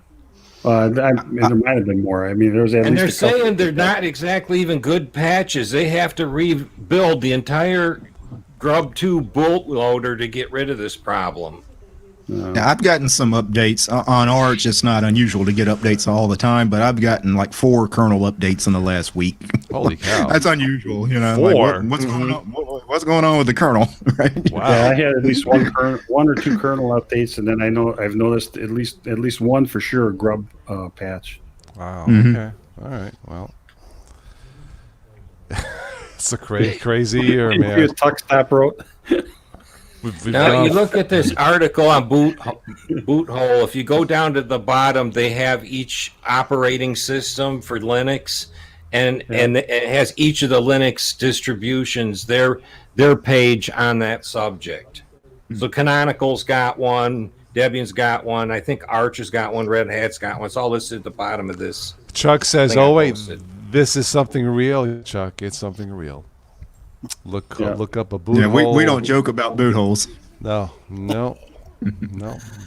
There might have been more. I mean, there was at And they're least a couple. saying they're not exactly even good patches. They have to rebuild the entire Grub 2 bootloader to get rid of this problem. Yeah, I've gotten some updates on Arch. It's not unusual to get updates all the time, but I've gotten like 4 kernel updates in the last week. holy cow! That's unusual, like, 4? what's going on? What's going on with the kernel? Right? Wow. Yeah, I had at least one or two kernel updates, and then I've noticed at least one for sure grub patch. Wow. Okay. All right. Well, it's a crazy year, man. Tuck Stop wrote. We've Now, gone- you look at this article on Boot Hole. If you go down to the bottom, they have each operating system for Linux, and it has each of the Linux distributions, their page on that subject. So Canonical's got one, Debian's got one, I think Arch has got one, Red Hat's got one. It's all listed at the bottom of this. Chuck says, thing I "Oh wait, posted. this is something real." Chuck, it's something real. Look up a boot Yeah, hole. we don't joke about boot holes. No.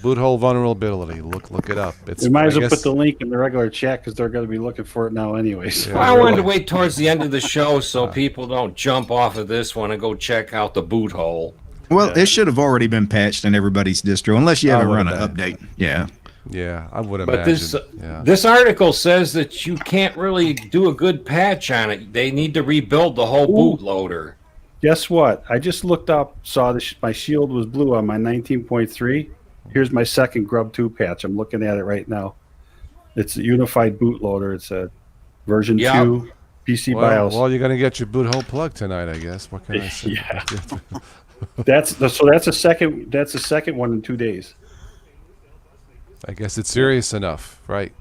Boot hole vulnerability. Look it up. It's. We might as I well guess- put the link in the regular chat because they're going to be looking for it now anyways. Yeah. Well, I wanted to wait towards the end of the show so people don't jump off of this one and go check out the Boot Hole. Well, it should have already been patched in everybody's distro, unless you haven't would run an have update. Yeah. Yeah, I would But imagine. Yeah. this article says that you can't really do a good patch on it. They need to rebuild the whole bootloader. Guess what? I just looked up, saw my shield was blue on my 19.3. Here's my second Grub 2 patch. I'm looking at it right now. It's a unified bootloader. It's a version 2 PC BIOS. Well, you're gonna get your boot hole plug tonight, I guess. What can I say? Yeah. That's a second. That's the second one in 2 days. I guess it's serious enough, right?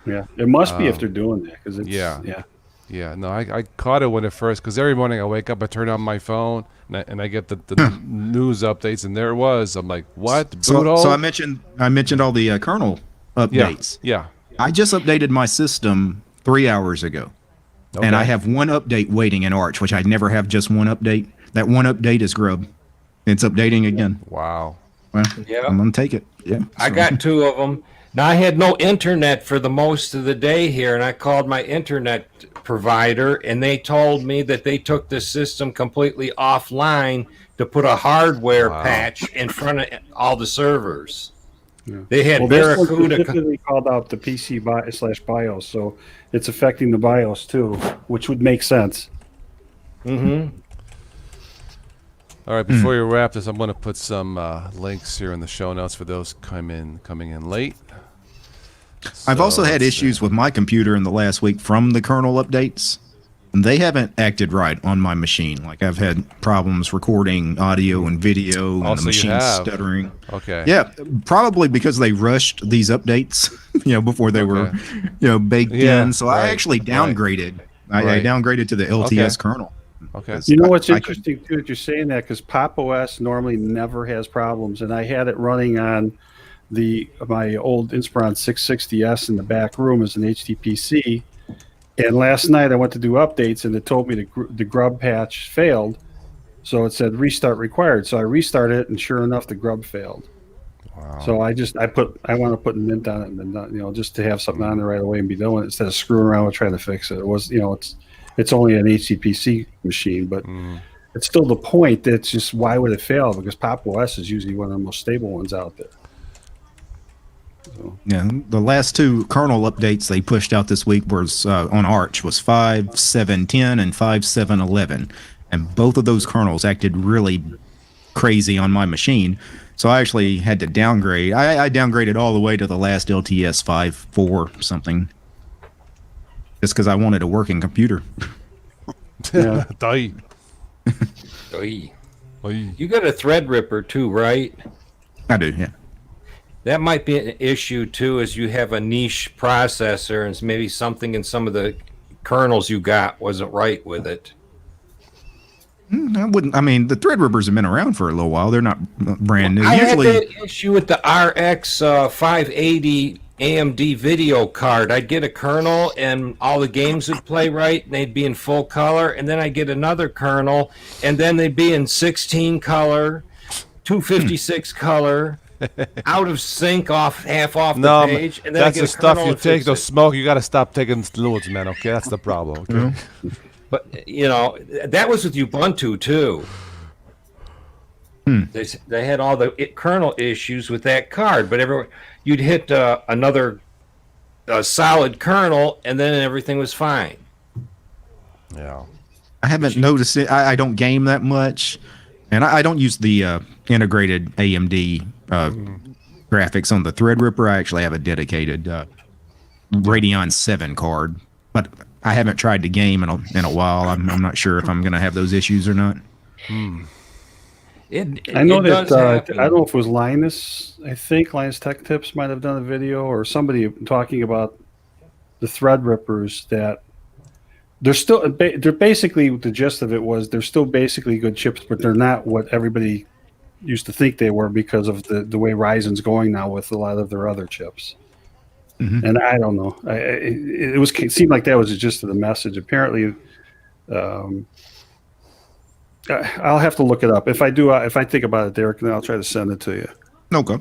Yeah, it must be if they're doing that because it's Yeah, no, I caught it when it first, because every morning I wake up, I turn on my phone, and I get the news updates, and there it was. I'm like, what? Boot hole? So I mentioned all the kernel updates. Yeah. I just updated my system 3 hours ago, and I have one update waiting in Arch, which I never have just one update. That one update is grub. It's updating again. Wow. Well, Yeah. I'm gonna take it. Yeah, I so- got 2 of them. Now I had no internet for the most of the day here, and I called my internet provider, and they told me that they took the system completely offline to put a hardware patch in front of all the servers. Yeah. They had Well, this one Barracuda. specifically called out the PC / BIOS, so it's affecting the BIOS too, which would make sense. Mm-hmm. All right, before you wrap this, I'm going to put some links here in the show notes for those coming in late. I've So, also had let's issues with my computer in the last week from the kernel updates. They haven't acted right on my machine. Like I've had problems recording audio and video, and Oh, the so you machine have. stuttering. Okay. Yeah, probably because they rushed these updates, before they were, baked Yeah, in. So I right, actually right. downgraded. I Right. downgraded to the LTS Okay. kernel. Okay. You know what's I interesting too that you're saying that because Pop OS normally never has problems, and I had it running on my old Inspiron 660S in the back room as an HTPC. And last night I went to do updates, and it told me the grub patch failed, so it said restart required. So I restarted it, and sure enough, the grub failed. Wow. So I want to put Mint on it, and then just to have something on there right away and be done with it instead of screwing around with trying to fix it. It was it's only an HTPC machine, but it's still the point that it's just why would it fail? Because Pop OS is usually one of the most stable ones out there. So, Yeah, the last 2 kernel updates they pushed out this week was on Arch was 5.7.10 and 5.7.11, and both of those kernels acted really crazy on my machine. So I actually had to downgrade. I downgraded all the way to the last LTS 5.4 something, just because I wanted a working computer. yeah. Die. Oy. Oy. You got a Threadripper too, right? I do, yeah. That might be an issue too, as you have a niche processor, and maybe something in some of the kernels you got wasn't right with it. I wouldn't. I mean, the Threadrippers have been around for a little while. They're not brand new. I Usually, had that issue with the RX 580 AMD video card. I'd get a kernel and all the games would play right, and they'd be in full color, and then I'd get another kernel, and then they'd be in 16 color, 256 color, out of sync, half off the No, page, and then that's I the get a stuff kernel you and take. fix Those it. smoke, you got to stop taking fluids, man. Okay, that's the problem. Okay. But that was with Ubuntu too. They had all the kernel issues with that card, but you'd hit another solid kernel, and then everything was fine. Yeah. I haven't noticed it. I don't game that much, and I don't use the integrated AMD graphics on the Threadripper. I actually have a dedicated Radeon 7 card, but I haven't tried to game in a while. I'm not sure if I'm going to have those issues or not. I know It that does happen. I don't know if it was Linus. I think Linus Tech Tips might have done a video or somebody talking about the Threadrippers that they're basically the gist of it was they're still basically good chips, but they're not what everybody used to think they were because of the way Ryzen's going now with a lot of their other chips. And I don't know. It seemed like that was the gist of the message. Apparently, I'll have to look it up. If I do, if I think about it, Derek, then I'll try to send it to you. Okay.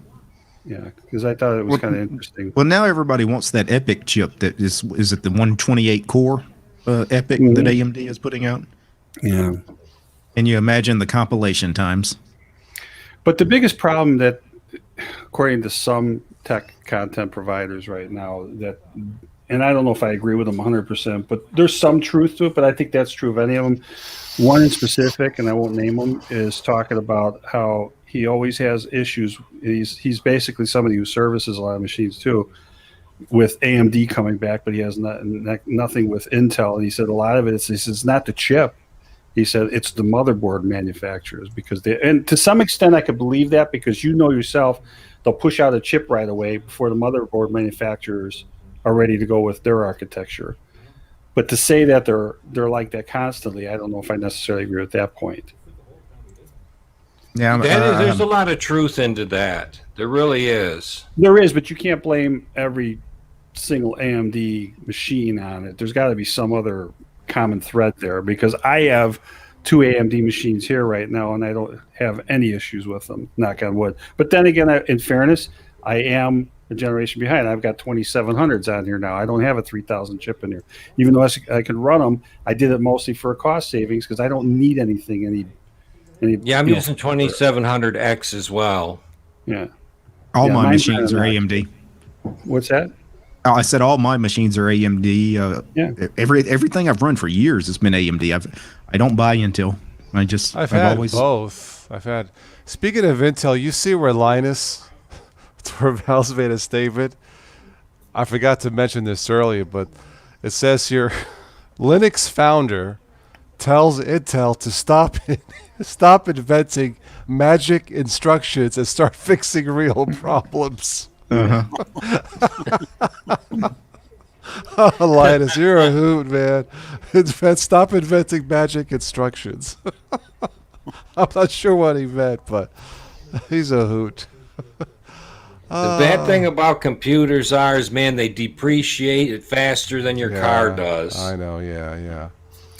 Yeah, because I thought it was kind of interesting. Well, now everybody wants that EPIC chip. That is it the 128 core EPIC that AMD is putting out? Yeah. Can you imagine the compilation times? But the biggest problem that, according to some tech content providers right now, and I don't know if I agree with them 100%, but there's some truth to it, but I think that's true of any of them. One in specific, and I won't name him, is talking about how he always has issues. He's basically somebody who services a lot of machines too, with AMD coming back, but he has nothing with Intel. And he said a lot of it's not the chip. He said it's the motherboard manufacturers and to some extent I could believe that because yourself, they'll push out a chip right away before the motherboard manufacturers are ready to go with their architecture. But to say that they're like that constantly, I don't know if I necessarily agree with that point. Yeah, There's a lot of truth into that. There really is. There is, but you can't blame every single AMD machine on it. There's got to be some other common thread there because I have two AMD machines here right now, and I don't have any issues with them, knock on wood. But then again, in fairness, I am a generation behind. I've got 2700s on here now. I don't have a 3000 chip in here. Even though I could run them, I did it mostly for cost savings because I don't need anything. Yeah, I'm using 2700X as well. Yeah. All Yeah, my mine's machines are not- AMD. What's that? Oh, I said all my machines are AMD. Yeah. Everything I've run for years has been AMD. I don't buy Intel. I've had both. Speaking of Intel, you see where Linus Torvalds made a statement. I forgot to mention this earlier, but it says here, Linux founder tells Intel to stop inventing magic instructions and start fixing real problems. Oh, Linus, you're a hoot, man. Stop inventing magic instructions. I'm not sure what he meant, but he's a hoot. The bad thing about computers is, man, they depreciate it faster than your car does. I know, yeah.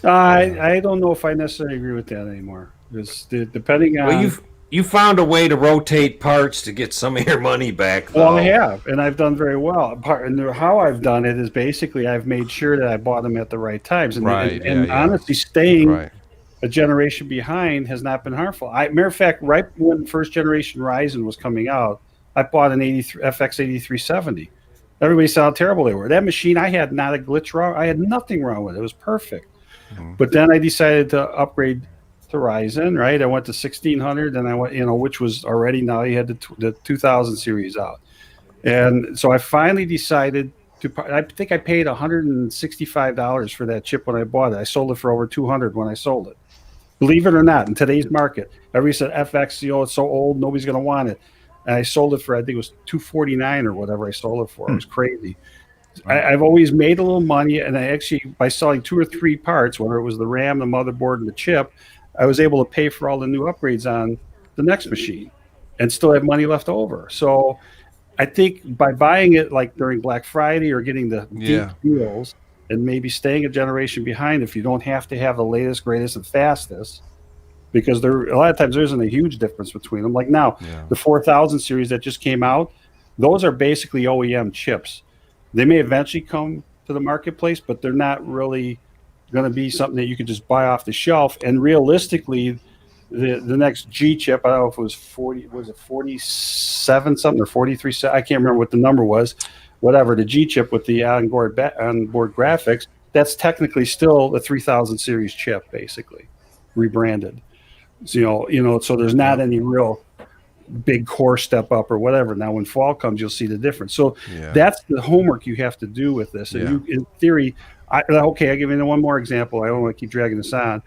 I don't know if I necessarily agree with that anymore. Because depending on... Well, you found a way to rotate parts to get some of your money back, though. Well, I have, and I've done very well. And how I've done it is basically I've made sure that I bought them at the right times. And, honestly, staying a generation behind has not been harmful. Matter of fact, right when first generation Ryzen was coming out, I bought an FX 8370. Everybody saw how terrible they were. That machine, I had not a glitch wrong. I had nothing wrong with it. It was perfect. But then I decided to upgrade to Ryzen, right? I went to 1600, and I went, which was already, now you had the 2000 series out. And so I finally decided I think I paid $165 for that chip when I bought it. I sold it for over 200 when I sold it. Believe it or not, in today's market, everybody said FX, it's so old, nobody's going to want it. And I sold it for, I think it was $249 or whatever I sold it for. It was crazy. I've always made a little money, and I actually, by selling 2 or 3 parts, whether it was the RAM, the motherboard, and the chip, I was able to pay for all the new upgrades on the next machine and still have money left over. So I think by buying it like during Black Friday or getting the deep deals and maybe staying a generation behind if you don't have to have the latest, greatest, and fastest, because a lot of times there isn't a huge difference between them. Like now, the 4000 series that just came out, those are basically OEM chips. They may eventually come to the marketplace, but they're not really going to be something that you could just buy off the shelf. And realistically, the next G chip, I don't know if it was 47 something or 43, I can't remember what the number was, whatever, the G chip with the onboard graphics, that's technically still the 3000 series chip, basically, rebranded. So, so there's not any real big core step up or whatever. Now, when fall comes, you'll see the difference. So that's the homework you have to do with this. And you, in theory, I'll give you one more example. I don't want to keep dragging this on,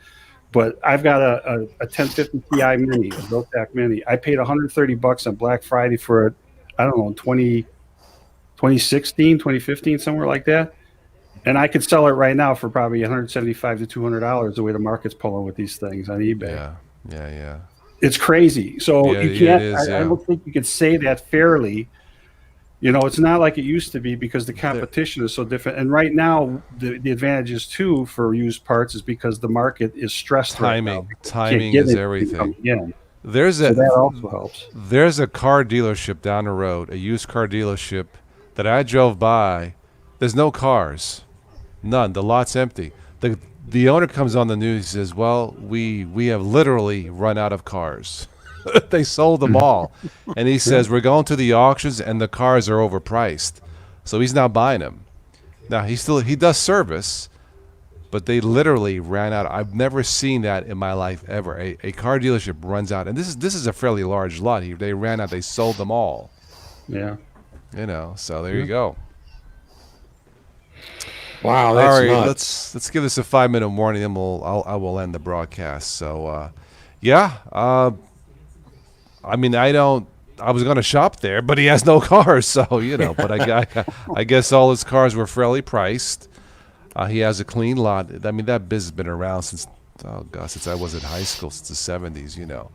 but I've got a 1050 Ti Mini, a Zotac Mini. I paid $130 on Black Friday for it, I don't know, 2016, 2015, somewhere like that. And I could sell it right now for probably $175 to $200 the way the market's pulling with these things on eBay. Yeah. It's crazy. So you can't. I don't think you could say that fairly. It's not like it used to be because the competition is so different. And right now, the advantages too for used parts is because the market is stressed. Timing is everything. That also helps. There's a car dealership down the road, a used car dealership that I drove by. There's no cars, none. The lot's empty. The owner comes on the news and says, well, we have literally run out of cars. They sold them all. And he says, we're going to the auctions and the cars are overpriced. So he's not buying them. Now, he does service, but they literally ran out. I've never seen that in my life ever. A car dealership runs out. And this is a fairly large lot here. They ran out. They sold them all. Yeah. So there you go. Wow, that's all right. nuts. Let's give this a 5-minute warning, then I will end the broadcast. So, I mean, I was going to shop there, but he has no cars, so But I guess all his cars were fairly priced. He has a clean lot. I mean, that business has been around since I was in high school, since the 70s,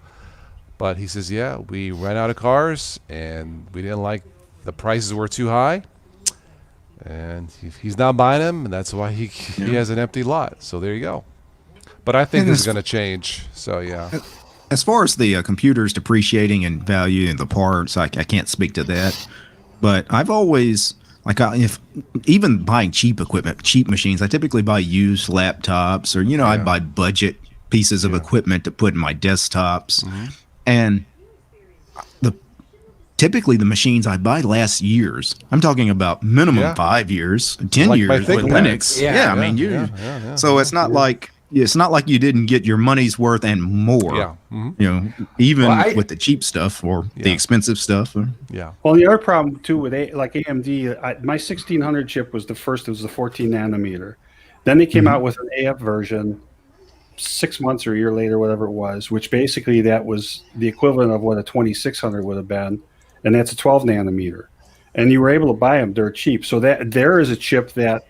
But he says, we ran out of cars, and we didn't like the prices were too high. And he's not buying them, and that's why he has an empty lot. So there you go. But I think And this is this- going to change. So yeah. As far as the computers depreciating in value and the parts, I can't speak to that. But I've always if even buying cheap equipment, cheap machines, I typically buy used laptops or I buy budget pieces of equipment to put in my desktops, and typically the machines I buy last years. I'm talking about minimum 5 years, 10 Like my years with ThinkPads. Linux. Yeah, I mean, so it's not like you didn't get your money's worth and more. Yeah. Even Well, with the cheap stuff or the expensive stuff. Yeah. Well, the other problem too with AMD, my 1600 chip was the first. It was the 14 nanometer. Then they came out with an AF version 6 months or a year later, whatever it was, which basically that was the equivalent of what a 2600 would have been, and that's a 12 nanometer. And you were able to buy them dirt cheap. So that there is a chip that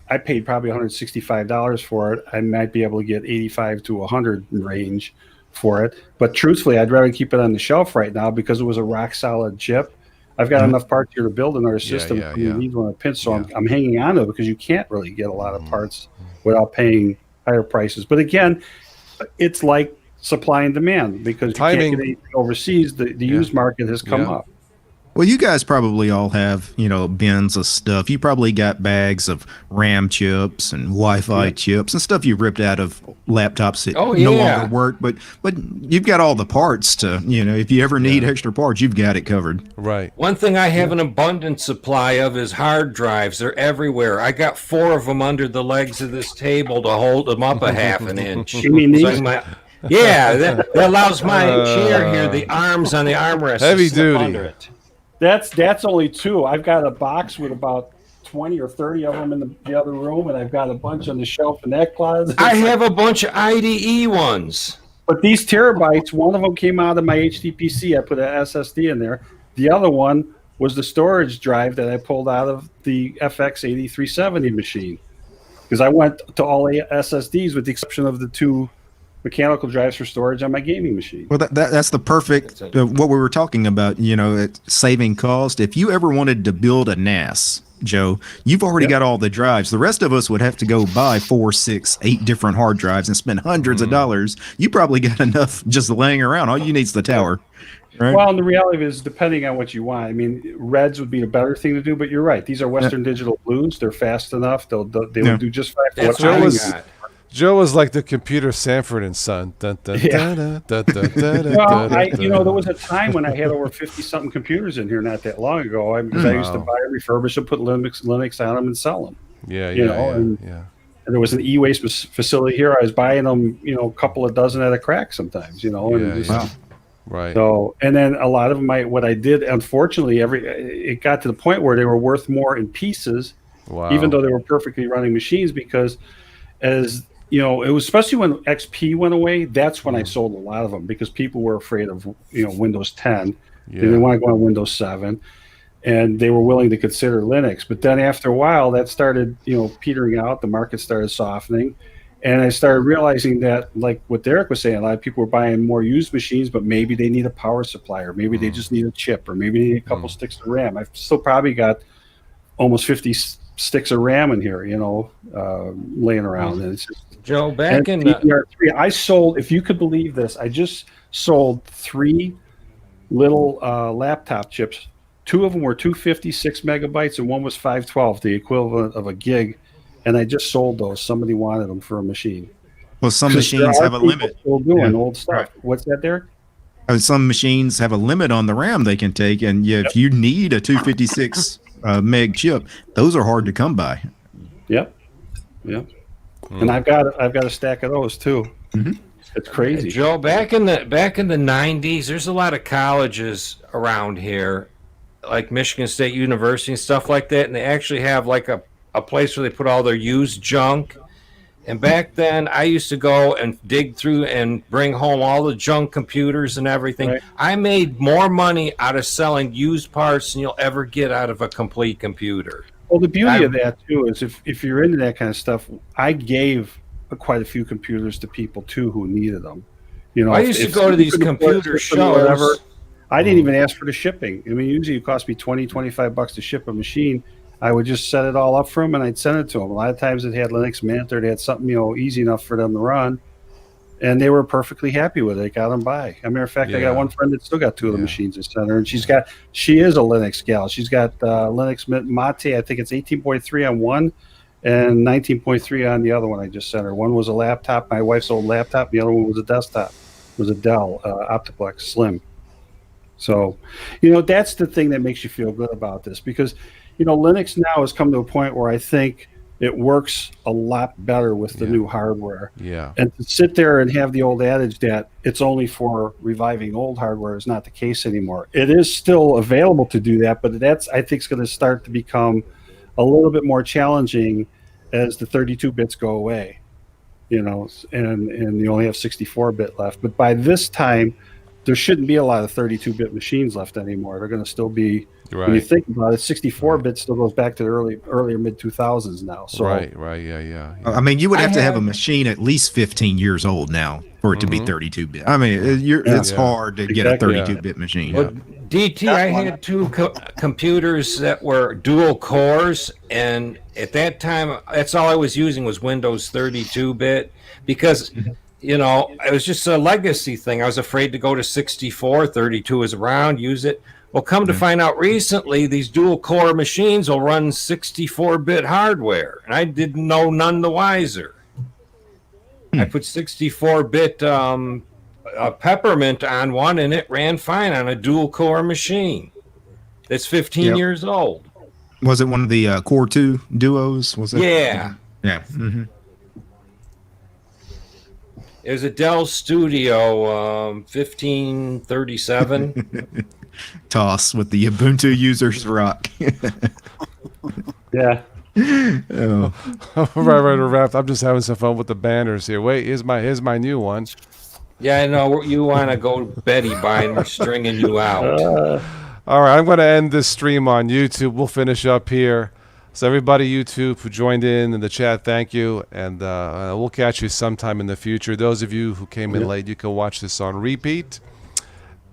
I paid probably $165 for it. I might be able to get 85 to 100 range for it. But truthfully, I'd rather keep it on the shelf right now because it was a rock solid chip. I've got enough parts here to build another system. You need one of pinch, so I'm hanging on to it because you can't really get a lot of parts without paying higher prices. But again, it's like supply and demand because you can't get anything overseas. The used market has come up. Well, you guys probably all have, bins of stuff. You probably got bags of RAM chips and Wi-Fi chips and stuff you ripped out of laptops that no longer work. But you've got all the parts to, if you ever need extra parts, you've got it covered. Right. One thing I have an abundant supply of is hard drives. They're everywhere. I got 4 of them under the legs of this table to hold them up a half an inch. You mean these? That allows my chair here, the arms on the armrest. Heavy to slip duty. under it. That's only 2. I've got a box with about 20 or 30 of them in the other room, and I've got a bunch on the shelf in that closet. I have a bunch of IDE ones. But these terabytes, one of them came out of my HDPC. I put an SSD in there. The other one was the storage drive that I pulled out of the FX8370 machine. Because I went to all SSDs with the exception of the 2 mechanical drives for storage on my gaming machine. Well, that's the perfect, what we were talking about, saving cost. If you ever wanted to build a NAS, Joe, you've already got all the drives. The rest of us would have to go buy 4, 6, 8 different hard drives and spend hundreds of dollars. You probably got enough just laying around. All you need is the tower. Right? Well, and the reality is, depending on what you want. I mean, Reds would be a better thing to do, but you're right. These are Western Digital Blues. They're fast enough. They would do just fine for That's what I what I got. got. Joe was like the computer Sanford and Son. Dun, dun, Yeah. dun, dun, dun, dun, dun, Well, dun, dun. there was a time when I had over 50-something computers in here not that long ago. Because I used to buy, refurbish them, put Linux on them, and sell them. Yeah. And there was an e-waste facility here. I was buying them, a couple of dozen at a crack sometimes. Right. So, and then a lot of them, what I did, unfortunately, it got to the point where they were worth more in pieces, even though they were perfectly running machines. Because it was especially when XP went away. That's when I sold a lot of them because people were afraid of Windows 10. They didn't want to go on Windows 7, and they were willing to consider Linux. But then after a while, that started petering out. The market started softening, and I started realizing that, like what Derek was saying, a lot of people were buying more used machines, but maybe they need a power supply, or maybe they just need a chip, or maybe they need a couple sticks of RAM. I've still probably got almost 50 sticks of RAM in here, laying around. And it's just, Joe, back in DDR3, I sold, if you could believe this, I just sold 3 little laptop chips. 2 of them were 256 megabytes, and one was 512, the equivalent of a gig. And I just sold those. Somebody wanted them for a machine. Well, some machines have a limit. Still doing old stuff. Right. What's that, Derek? Some machines have a limit on the RAM they can take, and if you need a 256 meg chip, those are hard to come by. Yep. And I've got a stack of those too. It's crazy. Joe, back in the 90s, there's a lot of colleges around here, like Michigan State University and stuff like that, and they actually have like a place where they put all their used junk. And back then, I used to go and dig through and bring home all the junk computers and everything. Right. I made more money out of selling used parts than you'll ever get out of a complete computer. Well, the beauty of that, too, is if you're into that kind of stuff, I gave quite a few computers to people, too, who needed them. I used to go to these computer shows. Whatever, I didn't even ask for the shipping. I mean, usually it cost me $20, $25 to ship a machine. I would just set it all up for them and I'd send it to them. A lot of times it had Linux Mint or it had something, easy enough for them to run. And they were perfectly happy with it. It got them by. As a matter of fact, I got one friend that still got two of the machines at center, and she is a Linux gal. She's got Linux Mint Mate. I think it's 18.3 on one and 19.3 on the other one I just sent her. One was a laptop, my wife's old laptop. The other one was a desktop. It was a Dell Optiplex Slim. So, that's the thing that makes you feel good about this because, Linux now has come to a point where I think it works a lot better with the new hardware. Yeah. And to sit there and have the old adage that it's only for reviving old hardware is not the case anymore. It is still available to do that, but that's, I think, is going to start to become a little bit more challenging as the 32 bits go away, and you only have 64-bit left. But by this time, there shouldn't be a lot of 32-bit machines left anymore. They're going to still be, when you think about it, 64-bit still goes back to the earlier mid-2000s now. So, right, yeah. I mean, you would have to have a machine at least 15 years old now for it to be 32-bit. I mean, it's hard to get a 32-bit machine. Well, DT, I had two computers that were dual cores, and at that time, that's all I was using was Windows 32-bit because... it was just a legacy thing. I was afraid to go to 64. 32 is around, use it. Well, come to find out recently, these dual-core machines will run 64-bit hardware, and I didn't know none the wiser. I put 64-bit Peppermint on one, and it ran fine on a dual-core machine. That's 15 years old. Was it one of the Core 2 duos? Was it? Yeah. Yeah. Mm-hmm. It was a Dell Studio 1537. Toss with the Ubuntu users rock. Yeah. Right, wrap. I'm just having some fun with the banners here. Wait, here's my new one. Yeah, I know you want to go Betty by, and we're stringing you out. All right, I'm going to end this stream on YouTube. We'll finish up here. So everybody YouTube who joined in the chat, thank you, and we'll catch you sometime in the future. Those of you who came in late, you can watch this on repeat.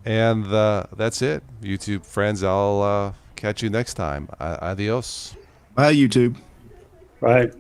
And that's it, YouTube friends. I'll catch you next time. Adios. Bye, YouTube. Right.